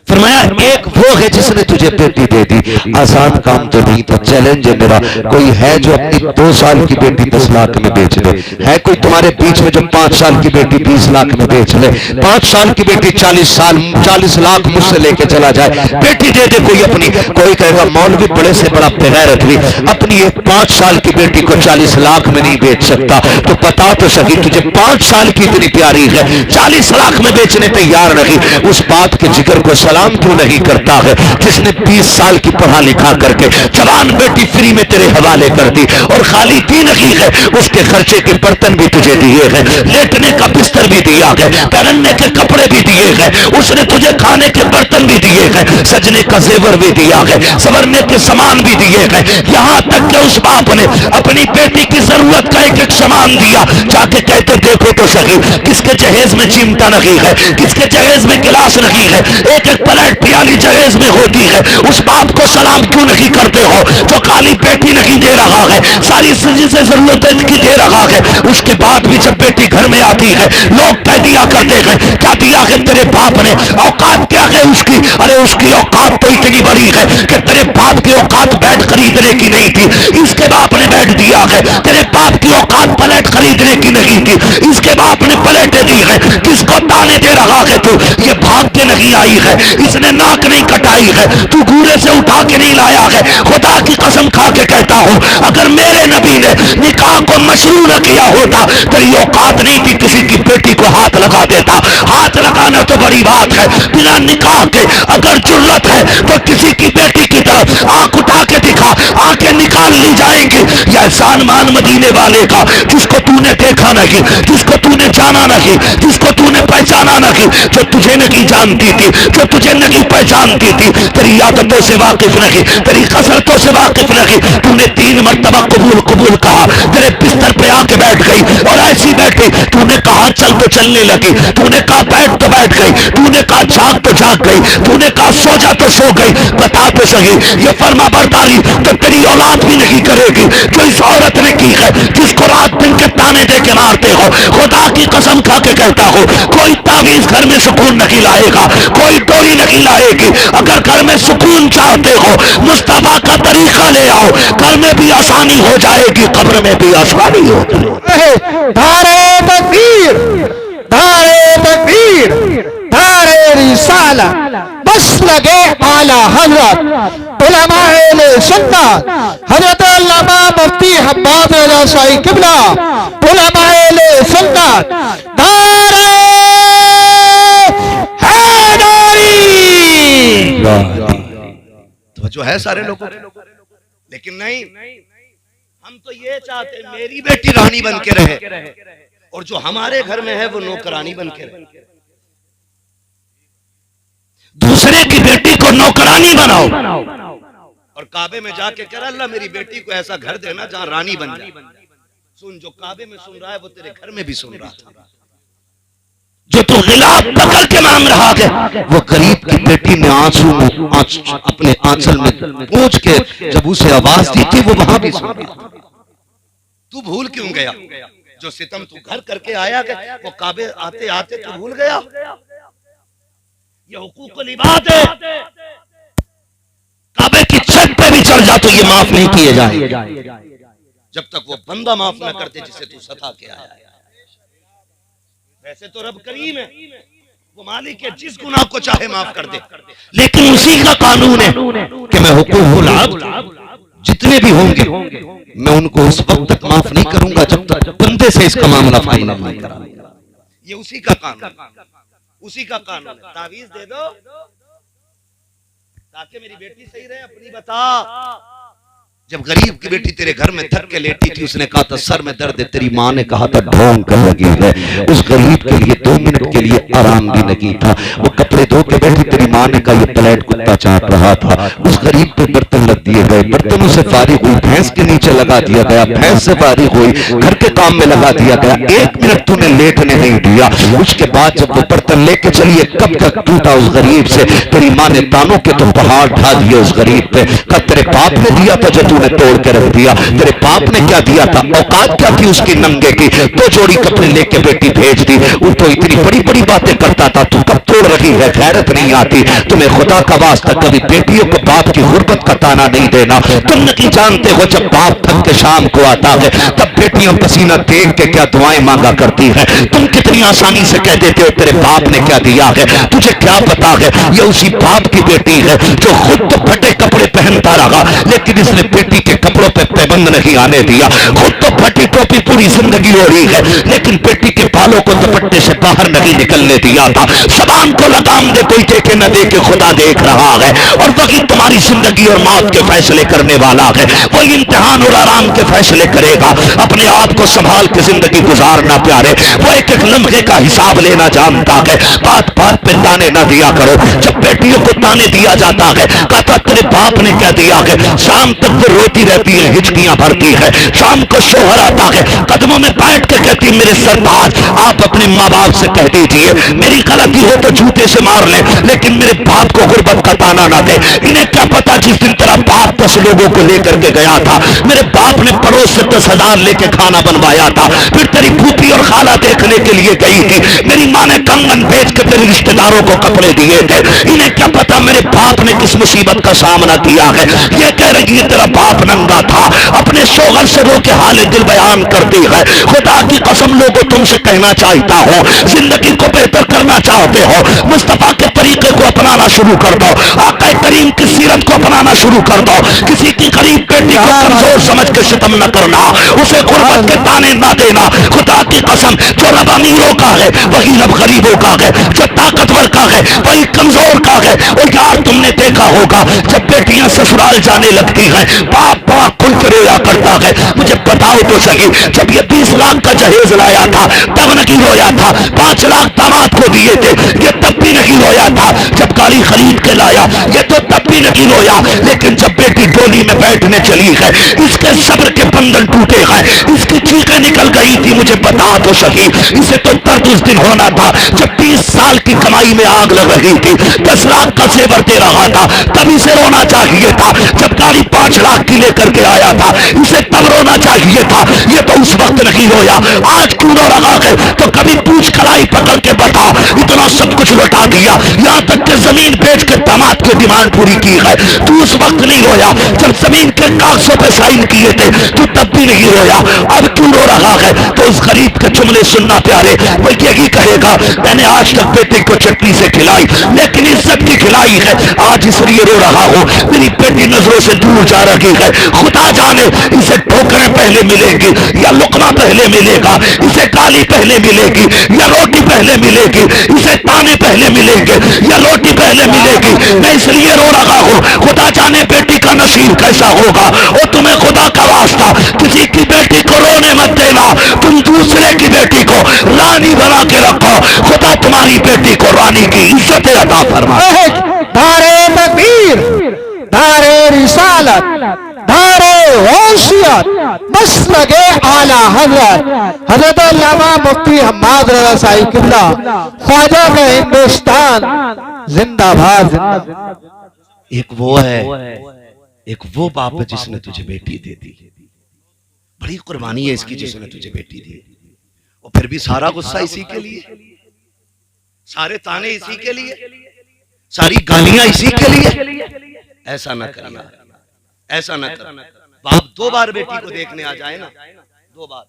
फरमाया एक वो है जिसने तुझे बेटी दे दी। आसान काम तो नहीं, तो चैलेंज है मेरा, कोई है जो अपनी 2 साल की बेटी 10 लाख में बेच दे? है कोई तुम्हारे बीच में जो 5 साल की बेटी 20 लाख में बेच ले? 5 साल की बेटी 40 लाख मुझसे लेके चला जाए, बेटी दे दे कोई अपनी। कोई कहेगा मौलवी बड़े से बड़ा बेगैरत भी अपनी एक 5 साल की बेटी को 40 लाख में नहीं बेच सकता। तो बता तो सही तुझे 5 साल की इतनी प्यारी है, 40 लाख में बेचने तैयार नहीं, उस बात के जिक्र को सलाम क्यों नहीं करता है जिसने 20 साल की पढ़ा लिखा करके जवान बेटी फ्री में तेरे हवाले कर दी? और खाली दी नहीं है, उसके खर्चे के बर्तन भी तुझे दिए हैं, लेटने का बिस्तर भी दिया है, पहनने के कपड़े भी दिए हैं, उसने तुझे खाने के बर्तन भी दिए हैं, सजने का जेवर भी दिया है, संवरने के सामान भी दिए हैं। यहां तक कि उस बाप ने अपनी बेटी की जरूरत का एक सामान दिया। जाके कहते देखो तो सही किसके जहेज में चिमटा नहीं है, किसके जहेज में गिलास नहीं है, एक एक प्लेट प्याली जहेज में होती है। उस बाप को सलाम क्यों नहीं करते हो जो खाली बेटी नहीं दे रहा है, सारी चीजें जरूरतें की दे रहा है? उसके बाद भी जब बेटी घर में आती है लोग कह दिया करते हैं क्या दिया है तेरे बाप ने? औकात क्या है उसकी? अरे उसकी औकात तो इतनी बड़ी है कि तेरे बाप की औकात बैट खरीदने की नहीं थी, इसके बाप ने बैट दिया है। तेरे बाप की औकात प्लेट खरीदने की नहीं थी, इसके बाप ने प्लेटें दी है। किसको ताने दे रहा है तू? ये भाग के नहीं आई है, इसने नाक नहीं कटाई है, तू घूरे से उठा के नहीं लाया है। खुदा की कसम खा के कहता हूं अगर मेरे नबी ने निकाह को मशरू न किया होता तेरी औकात नहीं थी किसी की बेटी को हाथ लगा देता। हाथ लगाना तो बड़ी बात है, बिना निकाह के अगर जुर्रत है तो किसी की बेटी की तरफ आंख उठा के दिखा, आंखें निकाल ली जाएंगी। ये ऐसा जान मान मदीने वाले का, जिसको तूने देखा नहीं, जिसको तूने जाना नहीं, जिसको तूने पहचाना नहीं, जो तुझे नहीं जानती थी, जो तुझे नहीं पहचानती थी, तेरी आदतों से वाकिफ नहीं, तेरी कसरतों से वाकिफ नहीं, तूने 3 मरतबा कबूल कबूल कहा, तेरे बिस्तर पे आके बैठ गई और ऐसी बैठी, तूने कहा चल तो चलने लगी, तूने कहा बैठ तो बैठ गई, तूने कहा जाग तो जाग गई, तूने कहा सो जा तो सो गई। बता तो सही, ये फर्मा बरदारी तो तेरी औलाद भी नहीं करेगी जो इस औरत ने की है, जिसको रात दिन के ताने दे के मारते हो। खुदा की कसम खा के कहता हो, कोई तावीज घर में सुकून नहीं लाएगा, कोई डोरी नहीं लाएगी। अगर घर में सुकून चाहते हो, मुस्तफा का तरीका ले आओ, घर में भी आसानी हो जाएगी, कब्र में भी आसानी हो जाएगी। धारे तकबीर, धारे तकबीर, धारे रिसाला, बस लगे आला हजरत उलमाए सुन्नत हजरत अल्लामा मुफ्ती हब्बाब रज़ा शाही किबला उलमाए सुन्नत धारे हैदरी। तो जो है सारे लोगों, लेकिन नहीं, हम तो ये चाहते हैं मेरी बेटी रानी बन के रहे और जो हमारे घर में है वो नौकरानी बन के रहे। दूसरे की बेटी को नौकरानी बनाओ और काबे में जाके कह अल्लाह मेरी बेटी को ऐसा घर देना जहां रानी बन जाए। सुन, जो काबे में सुन रहा है वो तेरे घर में भी सुन रहा था। जो तू गिलाफ पकड़ के मांग रहा है, वो गरीब की बेटी ने आंसू में अपने आंचल में पूछ के जब उसे आवाज दी थी वो वहां भी सुन रहा था। तू भूल क्यों गया? जो सितम तू घर करके आया गया वो काबे आते आते तू भूल गया। ये हुकूकुल इबाद है, काबे की छत पे भी चढ़ जा तो ये माफ नहीं किए जाए जब तक वो बंदा माफ ना करते जिसे तू सता के आया है। वैसे तो रब करीम है, वो मालिक है, जिस गुनाह को चाहे माफ कर दे, लेकिन उसी का कानून है कि मैं हुकूकुल अब्द जितने भी होंगे मैं उनको उस वक्त तक माफ नहीं करूंगा जब तक बंदे से इसका मामला फाइनल नहीं करा। ये उसी का कानून, उसी का कानून है। तावीज दे दो ताकि मेरी बेटी सही रहे, अपनी बता। जब गरीब की बेटी तेरे घर में थक के लेटी थी, उसने कहा था सर में दर्द है, तेरी माँ ने कहा था ढोंग कर लगी है। उस गरीब के लिए 2 मिनट के लिए आराम भी नहीं था। वो कपड़े धो के बैठी, तेरी माँ ने कहा ये प्लेट कुत्ता चाट रहा था। उस गरीब पे बर्तन रख दिए गए, बर्तनों से फारिग हुई, भैंस के नीचे लगा दिया गया, भैंस से फारिग हुई, घर के काम में लगा दिया गया। 1 मिनट तूने लेटने नहीं दिया। उसके बाद जब वो बर्तन लेके चलिए, कब तक टूटा उस गरीब से, तेरी माँ ने तानों के तो पहाड़ ढा दिए उस गरीब पे। कहा तेरे बाप ने दिया था जो तूने तोड़ के रख दिया। तेरे बाप ने क्या दिया था, औकात क्या थी उसकी नंगे की, 2 जोड़ी कपड़े लेके बेटी भेज दी। वो तो इतनी बड़ी बड़ी बातें करता था, तू कब तोड़ रही है, गैरत नहीं आती तुम्हें। खुदा का वास्ता कभी बेटियों को बाप की गुर्बत का ताना नहीं देना। तुम नहीं जानते हो जब बाप थक के शाम को आता है तब बेटियां पसीना देख के क्या दुआएं मांगा करती है। तुम कितनी आसानी से कह देते हो तेरे बाप ने क्या दिया है, तुझे क्या पता है ये उसी बाप की बेटी है जो खुद तो फटे कपड़े पहनता रहा लेकिन इसने बेटी के कपड़ों पे पाबंद नहीं आने दिया। खुद तो फटी टोपी पूरी जिंदगी ओढ़ी है लेकिन बेटी के बालों को दुपट्टे से बाहर नहीं निकलने दिया था। जबान को लगाम दे कोई देखे न देखे, खुदा देख रहा है और वही तुम्हारी जिंदगी और मौत के फैसले करने वाला है। वही इम्तिहान और आराम के फैसले करेगा। अपने आप को संभाल के जिंदगी गुजारना प्यारे, वो एक एक लम्हे का हिसाब लेना जानता है। बात बात पे ताने न दिया करो। जब बेटियों को ताने दिया जाता है, कहता तेरे बाप ने क्या दिया है, शाम तक वो रोती रहती है, हिचकियां भरती है। शाम को शोहर आता है, कदमों में बैठ के कहती मेरे सरताज आप अपने माँ बाप से कह दीजिए मेरी गलती हो तो जूते से मार ले लेकिन मेरे बाप को गुर्बत का ताना ना दे। इन्हें क्या पता जिस दिन तेरा बाप 10 लोगों को लेकर के गया था, मेरे बाप ने पड़ोस से 10,000 लेके खाना बनवाया था। फिर तेरी फूफी और खाला देखने के लिए गई थी, मेरी माँ ने कंगन बेच के तेरे रिश्तेदारों को कपड़े दिए थे। इन्हें क्या पता मेरे बाप ने किस मुसीबत का सामना किया है। ये कह रही है तेरा बाप नंगा था, अपने शोहर से रो के हाल दिल बयान करती है। खुदा की कसम लोगों तुमसे कहना चाहता हो, जिंदगी को बेहतर करना चाहते हो, मुस्तफा के तरीके को अपनाना शुरू कर दो, आका करीम की सीरत को अपनाना शुरू कर दो। किसी की गरीब बेटी को कमजोर समझ के सितम न करना, उसे गुर्बत के ताने न देना। खुदा की कसम जो रब अमीरों का है वही रब गरीबों का है, जो ताकतवर का है वही कमजोर का है। और यार तुमने देखा होगा जब बेटियां ससुराल जाने लगती हैं, बाप बड़ा खुल के रोया करता है? मुझे बताओ तो सही। जब ये 20 लाख का जहेज लाया था तब नहीं रोया था? 5 लाख दामाद को दिए थे, ये तब भी नहीं रोया था? जब गाड़ी खरीद के लाया ये तो तब भी नहीं रोया। लेकिन जब बेटी डोली में बैठने चली है, इसके सब्र के बंधन टूटे हैं, इसकी चीखें निकल गई थी। मुझे बता तो सही, इसे तो दर्द उस दिन होना था जब 20 साल की कमाई में आग लग रही थी, 10 लाख का जेवर दे रहा था, तब इसे रोना चाहिए था। जब गाड़ी 5 लाख की लेकर के आया था, इसे तब रोना चाहिए था। ये तो उस वक्त नहीं रोया। आज क्यों रो रहा है? तो कभी पूछ कलाई पकड़ के बता, इतना सब कुछ लौटा दिया, यहां तक कि जमीन बेच के दामाद की डिमांड पूरी की है, तू उस वक्त नहीं रोया। जब जमीन के कागजों पे साइन किए थे तू तब भी नहीं रोया। अब क्यों रो रहा है? तो उस गरीब के जुमले सुनना प्यारे, वो यही कहेगा मैंने आज तक बेटे को चटनी से खिलाई लेकिन इज्जत की खिलाई है, आज इसलिए रो रहा हूं, मेरी बेटी नजरों से दूर जा रही है। खुदा जाने इसे ठोकरें पहले मिलेंगी या लुकमा पहले मिलेगा, इसे गाली पहले मिलेगी या रोटी पहले मिलेगी, इसे ताने पहले मिलेंगे या रोटी पहले मिलेगी। मैं इसलिए रो रहा हूं, खुदा जाने बेटी का नसीब कैसा होगा। और तुम्हें खुदा का वास्ता किसी की बेटी को रोने मत देना, तुम दूसरे की बेटी को रानी बना के रखो। खुदा तुम्हारी बेटी को रानी की इज्जत अता फरमाए। दारे तकबीर, दारे रिसालत, दारे गौसियत, मसलके आला हजरत हजरत अल्लामा मुफ्ती हम्माद रज़ा साहिब किबला ख्वाजा का हिंदुस्तान जिंदाबाद जिंदाबाद। एक वो है, एक वो बाप है जिसने तुझे बेटी दे दी, बड़ी कुर्बानी है इसकी जिसने तुझे बेटी दी, और फिर भी सारा गुस्सा इसी के लिए, सारे ताने इसी के लिए, सारी गालियां इसी के लिए। ऐसा ना कर यार, ऐसा ना कर। बाप 2 बार बेटी को देखने आ जाए ना, 2 बार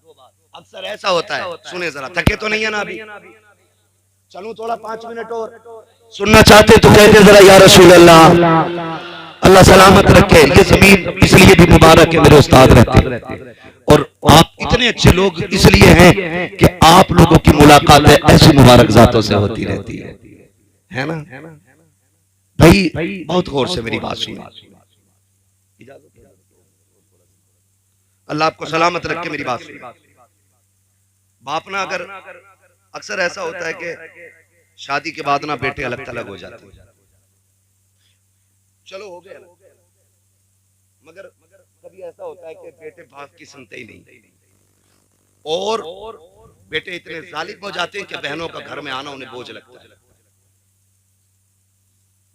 अक्सर ऐसा होता है। सुने जरा, थके तो नहीं है ना अभी? चलूं थोड़ा 5 मिनट और सुनना चाहते तो कहते जरा या रसूल अल्लाह, अल्लाह सलामत रखे। ये जमीन इसलिए भी मुबारक है, मेरे उस्ताद रहते हैं और आप इतने अच्छे लोग इसलिए हैं कि आप लोगों की मुलाकातें ऐसी मुबारक जातों से होती रहती है ना भाई? बहुत गौर से मेरी बात सुनो, अल्लाह आपको सलामत रखे। मेरी बात सुनो, बाप ना अगर अक्सर ऐसा होता है कि शादी के बाद ना बेटे अलग थलग हो जाते हैं, चलो हो गया, मगर कभी ऐसा होता है कि बेटे बाप की सुनते ही नहीं, और बेटे इतने जालिम हो जाते हैं कि बहनों का घर में आना उन्हें बोझ लगता है,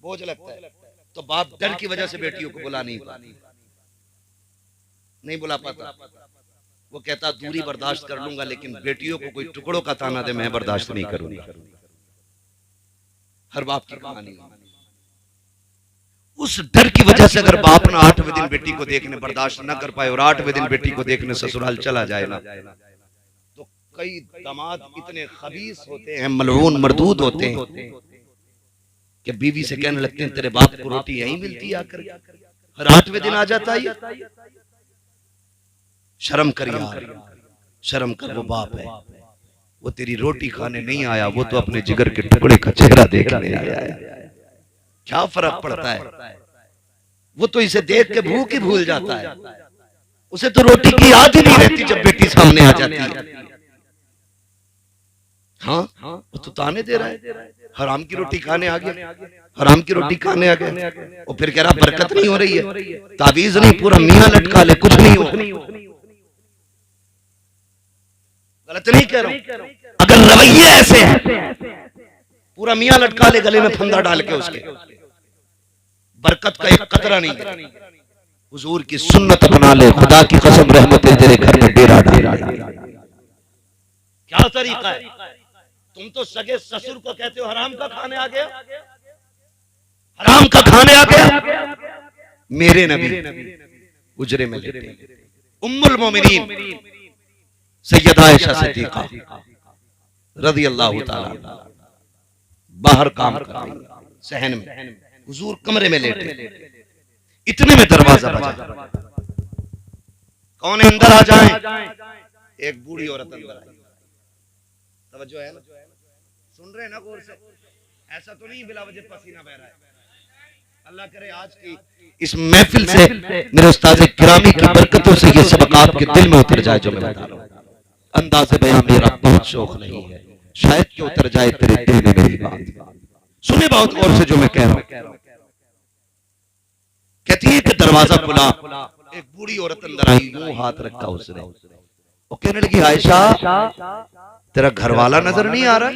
बोझ लगता है। तो बाप डर की वजह से बेटियों को बुला नहीं पाता, नहीं बुला पाता। वो कहता दूरी बर्दाश्त कर लूंगा लेकिन बेटियों को कोई टुकड़ों का ताना दे मैं बर्दाश्त नहीं करूंगा। हर बाप की कहानी। उस डर की वजह से अगर बाप ना 8वें दिन बेटी को देखने बर्दाश्त न कर पाए और 8वें दिन बेटी को देखने ससुराल चला जाए ना, तो कई दामाद इतने खबीस होते हैं, मलऊन मरदूद होते हैं कि बीवी से कहने लगते हैं तेरे बाप को रोटी यहीं मिलती आकर, हर 8वें दिन आ जाता है। शर्म कर यार, शर्म कर। वो बाप है, वो तेरी रोटी खाने नहीं आया, वो तो अपने जिगर के टुकड़े का चेहरा देखने आया है। क्या फर्क पड़ता है? वो तो इसे देख के भूख ही भूल जाता है, उसे तो रोटी की याद ही नहीं रहती जब बेटी सामने आ जाती है। हाँ, वो तो ताने दे रहा है, हराम की रोटी खाने आ गया, हराम की रोटी खाने आ गया, और फिर कह रहा बरकत नहीं हो रही है, ताबीज नहीं, पूरा मियां लटका ले कुछ नहीं हो। गलत नहीं कह रहा हूं, अगर रवैये ऐसे हैं, पूरा मियां लटका ले गले में फंदा डाल के, उसके बरकत का एक कतरा नहीं। हुजूर की सुन्नत अपना ले, खुदा की कसम रहमतें तेरे घर में डेरा डाल। क्या तरीका है? तुम तो सगे ससुर को कहते हो हराम का खाने आ गया, हराम का खाने आ गया। मेरे नबी उजरे में लेटे, उम्मुल मोमिनीन सैयदा आयशा सिद्दीका रज़ी अल्लाह ताला बाहर काम कर रही, सहन में, हुजूर कमरे में लेटे। इतने में दरवाजा बजा, कौन है अंदर आ जाए? एक बूढ़ी औरत अंदर आई। तवज्जो है ना? सुन रहे हैं ना गौर से? ऐसा तो नहीं बिला वजह पसीना बह रहा है, अल्लाह करे आज की इस महफिल से मेरे उस्ताद गिरामी की बरकतों से ये सबक आपके दिल में उतर जाए जो मैं बता रहा हूँ। अंदाज़े बयां मेरा बहुत शौक नहीं है, शायद कि उतर जाए तेरे दिल में मेरी बात। सुने बहुत गौर से जो मैं कह रहा हूं। कहती है कि दरवाजा खुला, एक बूढ़ी औरत अंदर आई, यूं हाथ रखा उसने, वो कहने लगी आयशा तेरा घर वाला नजर नहीं आ रहा?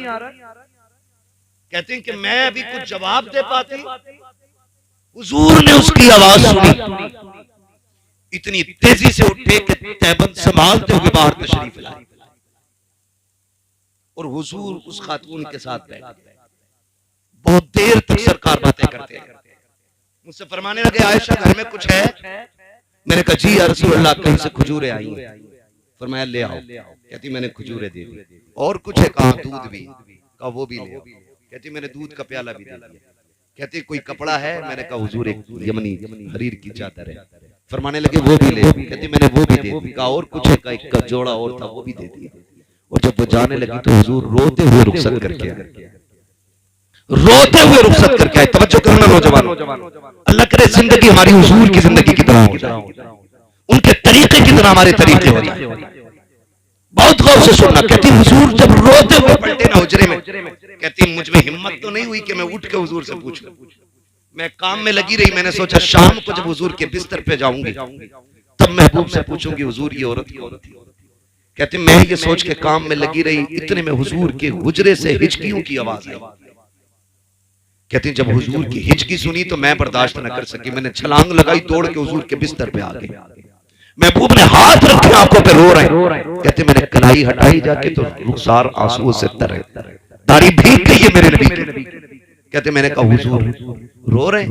कहते हैं कि मैं अभी कुछ जवाब दे पाती, हुजूर ने उसकी आवाज सुनी, इतनी तेजी से उठे कि तैबंद संभालते हुए बाहर तशरीफ लाए और हुजूर उस खातून के साथ बैठे। बहुत देर तक सरकार बातें करते हैं। मुझसे फरमाने लगे आयशा घर में कुछ है? मैंने कहा जी या रसूल अल्लाह, कहीं से खजूरें आई हैं। फरमाया ले आओ। कहती मैंने खजूरें दे दी। और कुछ है? कहा दूध भी। कहा वो भी ले आओ। कहती मैंने दूध का प्याला भी दे दिया। कहती कोई कपड़ा है? मैंने कहा हुजूर एक यमनी हरीर की चादर है। फरमाने लगे वो भी ले। कहती मैंने वो भी दे दी। कहा और कुछ है? कहा एक का जोड़ा और था, वो भी दे दिया। और जब वो जाने लगी तो हुजूर रोते हुए रुखसत करके आए, रोते हुए रुखसत करके आए। तवज्जो करना नौजवानों, अल्लाह करे जिंदगी हमारी हुजूर की जिंदगी की तरह हो जाए, उनके तरीके की तरह हमारे तरीके हो जाए। बहुत गौर से सुनना। कहती हुजूर जब रोते हुए पलटे ना हुजरे में, कहती मुझ में हिम्मत तो नहीं हुई कि मैं उठ के हुजूर से पूछूं। मैं काम में लगी रही। मैंने सोचा शाम को जब हुजूर के बिस्तर पे जाऊंगी तब महबूब से पूछूंगी हुजूर ये औरत कौन थी। कहते मैं ये सोच के काम में लगी रही, इतने में हुजूर के हुजरे से हिचकियों की आवाज आई। कहते जब हुजूर की हिचकी सुनी तो मैं बर्दाश्त न कर सकी, मैंने छलांग लगाई, दौड़ के हुजूर के बिस्तर पे आ गई। महबूब ने हाथ रखे आंखों पे, रो रहे हैं। कहते मैंने कलाई हटाई जाके तो रुखसार आंसुओं से तर, दाढ़ी भीग गई है मेरे नबी की। कहते मैंने कहा हुजूर रो रहे?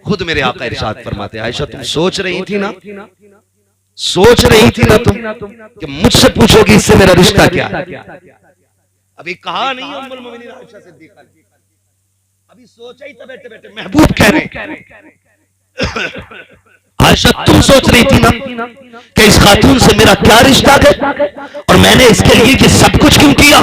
खुद मेरे आका इरशाद फरमाते आयशा तुम सोच रही थी ना, सोच रही थी ना तुम कि मुझसे पूछोगी इससे मेरा रिश्ता क्या है? अभी कहा नहीं उम्मुल मोमिनीन आयशा सिद्दीका ने, अभी सोचा ही था बैठे बैठे। महबूब कह रहे आयशा तुम सोच रही थी ना कि इस खातून से मेरा क्या रिश्ता है और मैंने इसके लिए ये सब कुछ क्यों किया?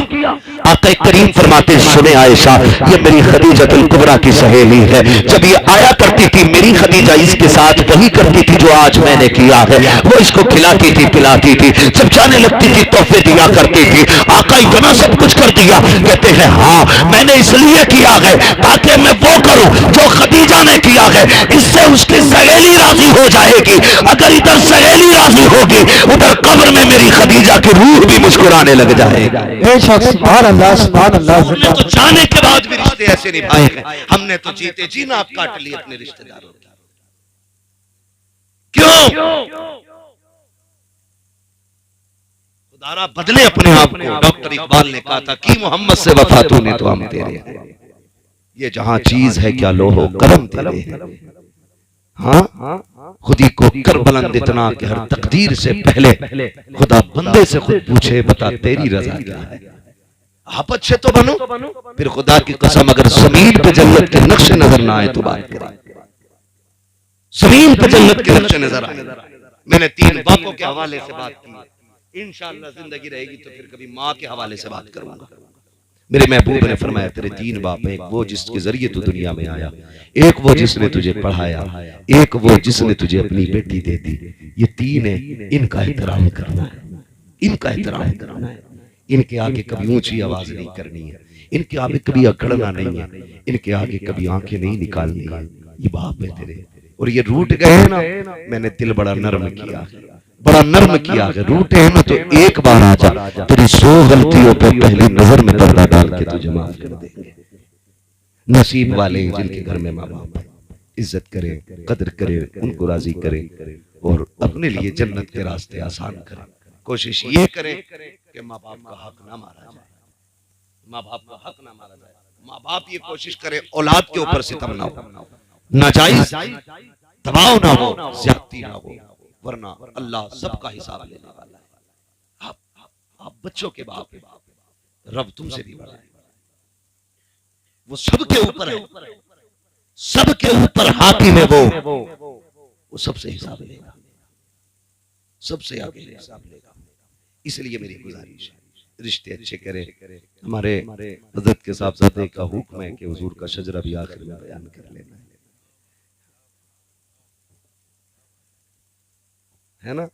आका करीम फरमाते सुने आयशा ये मेरी खदीजतुल कुबरा की सहेली है। जब ये आया करती थी मेरी खदीजा इसके साथ वही करती थी जो आज मैंने किया है। वो इसको खिलाती थी पिलाती थी, जब जाने लगती थी तोहफे दिया करती थी। आका इतना सब कुछ कर दिया। कहते हैं हाँ मैंने इसलिए किया है ताकि मैं वो करूं जो खदीजा ने किया है। इससे उसकी सहेली राजी हो जाएगी। अगर इधर सहेली राजी होगी उधर कब्र में मेरी खदीजा की रूह भी मुस्कुराने लग जाएगा। हमने तो जाने के बाद भी रिश्ते ऐसे निभाए हैं, हमने तो जीते जी नाक काट लिए अपने रिश्तेदारों की। क्यों? खुदारा बदले अपने आप को। डॉक्टर इकबाल ने कहा था कि मोहम्मद से वफा तूने तो हम तेरे हैं, ये जहां चीज है क्या लोहो करम तेरे है। हाँ खुदी को कर बुलंद इतना कि हर तकदीर से पहले खुदा बंदे से खुद पूछे बता तेरी रजा क्या है। आप अच्छे तो बनो, फिर खुदा की कसम अगर जमीन पे जन्नत के नक्शे नजर ना आए तो बात करें। जमीन पे जन्नत के नक्शे नजर आए। मैंने 3 बापों के हवाले से बात की, इंशाअल्लाह जिंदगी रहेगी तो फिर कभी माँ के हवाले से बात करूंगा। मेरे महबूब ने फरमाया तेरे 3 बाप हैं, एक वो जिसके जरिए तू दुनिया में आया, एक वो जिसने तुझे पढ़ाया, एक वो जिसने तुझे अपनी बेटी दे दी। ये 3 है, इनका एहतराम करना है, इनका एहतराम करना है। इनके आगे कभी ऊंची आवाज नहीं करनी है, इनके आगे कभी अकड़ना नहीं है, इनके आगे कभी आंखें नहीं निकालनी है। ये बाप है तेरे और ये रूठ गए हैं ना, मैंने दिल बड़ा नर्म किया, बड़ा नर्म किया। अगर रूठे हैं ना तो एक बार आ जा, तेरी 100 गलतियों पर पहली नजर में पर्दा डाल के तुझे माफ कर देंगे। नसीब वाले जिनके घर में माँ बाप इज्जत करे, कदर करे, उनको राजी करे और अपने लिए जन्नत के रास्ते आसान करे। कोशिश ये करें कि माँ बाप का हक ना मारा जाए, माँ बाप का हक ना मारा जाए। माँ बाप ये कोशिश करे औलाद के ऊपर सितम ना हो, नाजायज दबाव ना हो, ज्यादती ना हो, वरना अल्लाह सबका हिसाब लेने वाला है। आप बच्चों के बाप है, रब तुमसे भी बड़ा है, वो सबके ऊपर है, सबके ऊपर हाकिम है। वो सबसे हिसाब लेगा, सबसे आगे हिसाब लेगा। इसलिए मेरी गुजारिश है रिश्ते अच्छे करें। हमारे हजरत के साहबजादे का हुक्म है कि हुजूर का शजरा भी आखिर में बयान कर लेना है। है ना।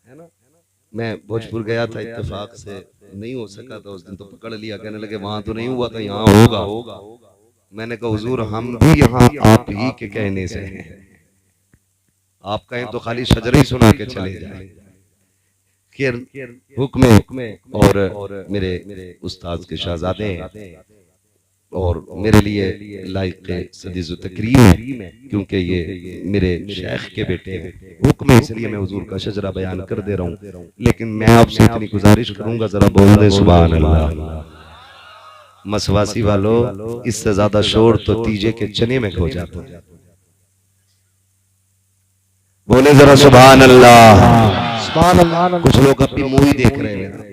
मैं भोजपुर गया था, इत्तेफाक से नहीं हो सका था उस दिन, तो पकड़ लिया, कहने लगे वहां तो नहीं हुआ था, यहाँ होगा। मैंने कहा हुजूर हम भी यहाँ आप ही के कहने से हैं, आप कहें तो खाली शजर ही सुना के चले जाए। हुक्म और मेरे उस्ताद के शहजादे हैं और मेरे लिए लायक सदीज़ तकरीम है, क्योंकि ये मेरे शेख के बेटे हैं। हुक्म है, इसलिए मैं हुजूर का शजरा बयान कर दे रहा हूँ। लेकिन मैं आपसे इतनी गुजारिश करूंगा, जरा बोल दे सुभान अल्लाह। मसवासी वालों, इससे ज्यादा शोर तो तीजे के चने में खो जाता है। बोले जरा सुभान अल्लाह। कुछ लोग अपनी मूवी देख रहे हैं,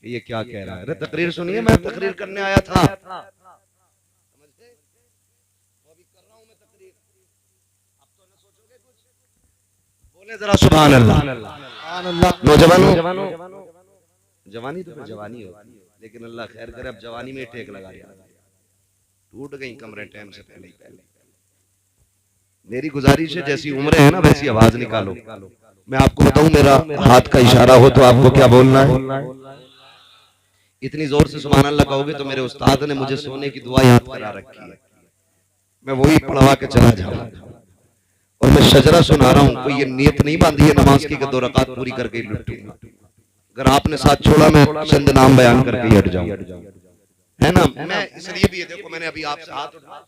ये क्या कह रहा है। अरे तकरीर सुनिए, मैं तकरीर करने आया था, समझते? अभी कर रहा हूं मैं तकरीर, अब तो न सोचोगे कुछ। बोले जरा सुभान अल्लाह। नौजवानों, जवानी तो जवानी होती है, लेकिन अल्लाह खैर करे, अब जवानी में टेक लगा दिया, टूट गई कमरे टाइम से पहले ही। मेरी गुजारिश है, जैसी उम्र है ना वैसी आवाज निकालो। मैं आपको बताऊं, मेरा हाथ का इशारा हो तो आपको क्या बोलना है। इतनी जोर से सुभान अल्लाह कहोगे तो मेरे उस्ताद ने मुझे सोने की दुआ याद करा रखी है, मैं वही पढ़वा के चला जाऊंगा। और मैं शजरा सुना रहा हूं, कोई ये नियत नहीं बांधी है नमाज की कि 2 रकात पूरी करके ही लुटूंगा। अगर आपने साथ छोड़ा, मैं चंद नाम बयान करके ही हट जाऊं, है ना। मैं इसलिए भी, देखो मैंने अभी आपसे हाथ उठाया,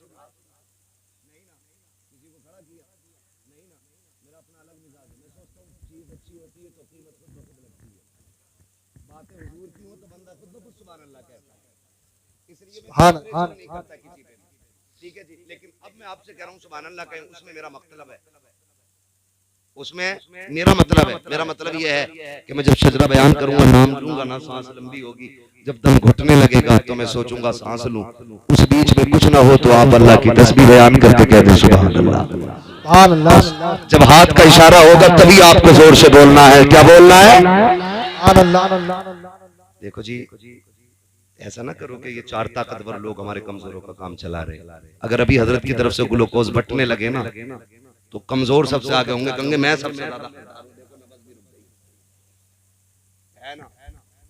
ठीक है जी। लेकिन अब मैं आपसे कह रहा हूँ सुभान अल्लाह कहें, उसमें मेरा मतलब है, उसमें मेरा मतलब है। मेरा मतलब यह है कि मैं जब शजरा बयान करूंगा, नाम लूंगा ना, सांस लंबी होगी, जब दम घुटने लगेगा तो मैं सोचूंगा सांस लूं, उस बीच में कुछ ना हो तो आप अल्लाह की तस्बीह बयान करके कह दें सुभान अल्लाह। जब हाथ का इशारा होगा तभी आपको जोर से बोलना है। क्या बोलना है? देखो जी, ऐसा ना करो कि ये 4 ताकतवर लोग हमारे कमजोरों का काम चला रहे। अगर अभी हजरत की तरफ से ग्लूकोज बटने लगे ना तो कमजोर सबसे आगे होंगे, कहेंगे मैं सबसे ज्यादा, है ना।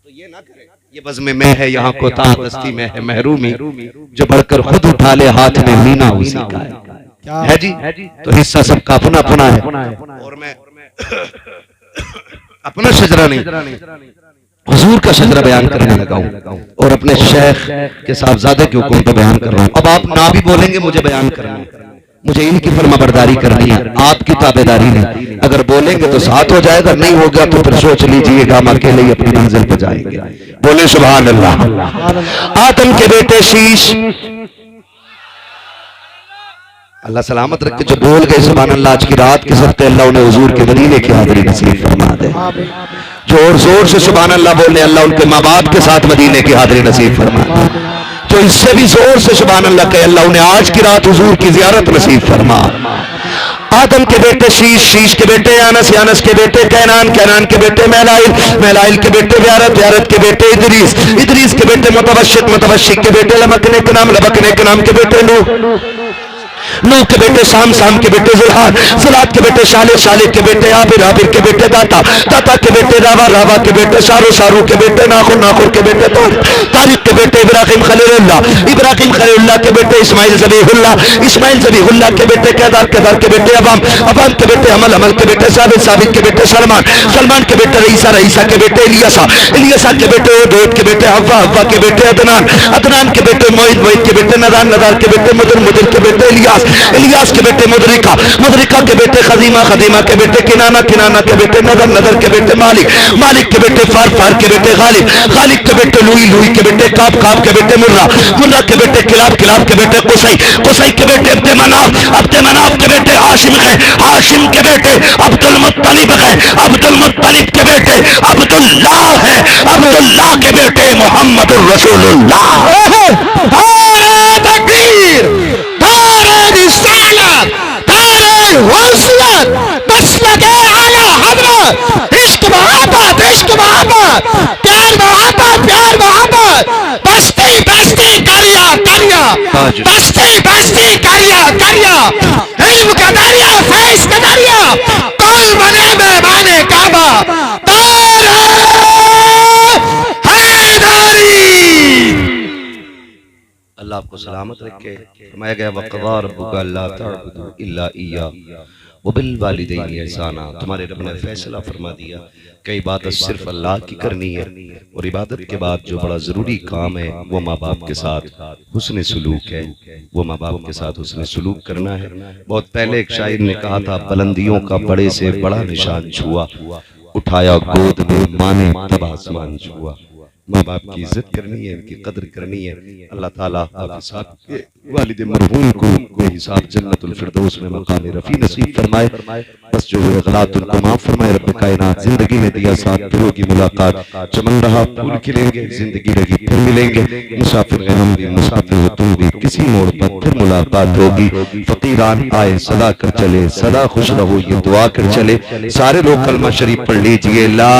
तो ये ना करें, ये बज़्म में है यहाँ कोताह, दस्ती में है महरूमी, जो बढ़कर खुद उठा ले हाथ में मीना उसी का है जी। तो हिस्सा सबका अपना अपना है, और मैं अपना शजरा नहीं, हुजूर का शजरा बयान करने लगा हूं और अपने शेख के साहबजादे के हुक्म पे बयान कर रहा हूं। अब आप ना भी बोलेंगे, मुझे बयान करना है, मुझे इनकी फरमाबरदारी करनी है, आपकी ताबेदारी नहीं। अगर बोलेंगे तो साथ हो जाएगा, नहीं हो गया तो फिर सोच लीजिएगा हम अकेले ही अपनी मंजिल पर जाएंगे। बोले सुभान अल्लाह। आदम के बेटे शीश, अल्लाह सलामत रखे, जो बोल गए सुभान अल्लाह आज की रात के सबके, अल्लाह उन्हें हुजूर के मदीने की हाज़िरी नसीब फरमा दे। जोर जोर से सुभान अल्लाह बोले, अल्लाह उनके माँ बाप के साथ मदीने की हाज़िरी नसीब फरमा दे। तो इससे भी जोर से सुभान अल्लाह कहे, अल्लाह उन्हें आज की रात हुजूर की ज़ियारत नसीब फरमा। आदम के बेटे शीश, शीश के बेटे यानस, यानस के बेटे कैनान, कैनान के बेटे महलाइल, महलाइल के बेटे व्यारत, व्यारत के बेटे इदरीस, इदरीस के बेटे मुतवशिक, मुतवशिक के बेटे लबकने के नाम, लबकने के नाम के बेटे नूह, नूह के बेटे शाम, शाम के बेटे जुल्हाद, जुल्हाद के बेटे शालिक, शालिक के बेटे आबिर, आबिर के बेटे दाता, दाता के बेटे रावा, रावा के बेटे शारू, शारू के बेटे नाखुर, नाखुर के बेटे तारिक, तारिक के बेटे इब्राहिम खलीलुल्लाह, इब्राहिम खलीलुल्लाह के बेटे इस्माइल ज़बीहुल्लाह, इस्माइल ज़बीहुल्लाह के बेटे केदार, केदार के बेटे अवाम, अवाम के बेटे अमल, अमल के बेटे साबित, साबित के बेटे सलमान, सलमान के बेटे रईसा, रईसा के बेटे इलियासा, इलियासा के बेटे उदूद के बेटे हव्वा, हव्वा के बेटे अदनान, अदनान के बेटे मोइद, मोइद के बेटे नदान, नदार के बेटे मुदर, मुदर के बेटे इलियास, इलियास के बेटे मुदरिका, मुदरिका के बेटे खदीमा, खदीमा के बेटे किनाना, किनाना के बेटे नदर, नदर के बेटे मालिक, मालिक के बेटे फार, फार के बेटे गालिब, गालिब के बेटे लुई, लुई के बेटे काब, काब के बेटे मुर्रा, मुर्रा के बेटे किलाब, किलाब के बेटे कुसई, कुसई के बेटे अब्दे मनाफ, अब्दे मनाफ के बेटे हाशिम है, हाशिम के बेटे अब्दुल मुत्तलिब है, अब्दुल मुत्तलिब के बेटे अब्दुल्लाह है, अब्दुल्लाह के बेटे मोहम्मदुर रसूलुल्लाह। तकबीर, मसलक आला हज़रत, इश्क मोहब्बत, इश्क मोहब्बत, प्यार मोहब्बत, प्यार मोहब्बत, बस्ती बस्ती करिया करिया, बस्ती बस्ती करिया करिया, इल्म का दरिया, फैज़ का दरिया, कौन बने आपको सलामत रखे। फरमाया गया वक़ज़ा रब्बुका अल्ला तअबुदू इल्ला इय्या व बिल वालिदैनि ihसाना। तुम्हारे रब ने फैसला फरमा दिया कि इबादत सिर्फ अल्लाह की करनी है और इबादत के बाद जो बड़ा जरूरी काम है वो माँ बाप के साथ हुस्न सुलूक है, वो माँ बाप के साथ हुस्न सुलूक करना है। बहुत पहले एक शायर ने कहा था, बुलंदियों का बड़े से बड़ा निशान छुआ, उठाया गोद में माँ ने तब आसमान छुआ। माँ बाप की इज्जत करनी है, इनकी कदर करनी है। अल्लाह ताला आपके साथ वालिद मरहूम को बेहिसाब जन्नतुल फिरदौस में मकाम रफी नसीब फरमाए। बस जो हुए गलत उनको माफ फरमाए। रब कायनात जिंदगी में दिया साथ फिरों की मुलाकात, चमन रहा फूल खिलेंगे, जिंदगी लगी फिर मिलेंगे। मुसाफिर हैं हम भी, मुसाफिर हो तुम भी, किसी मोड़ पर फिर मुलाकात होगी। फकीरान आए सदा कर चले, सदा खुश रहो ये दुआ कर चले। सारे लोग कलमा शरीफ पढ़ लीजिए, ला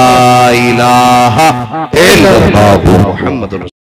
इलाहा इल्लल्लाह मुहम्मद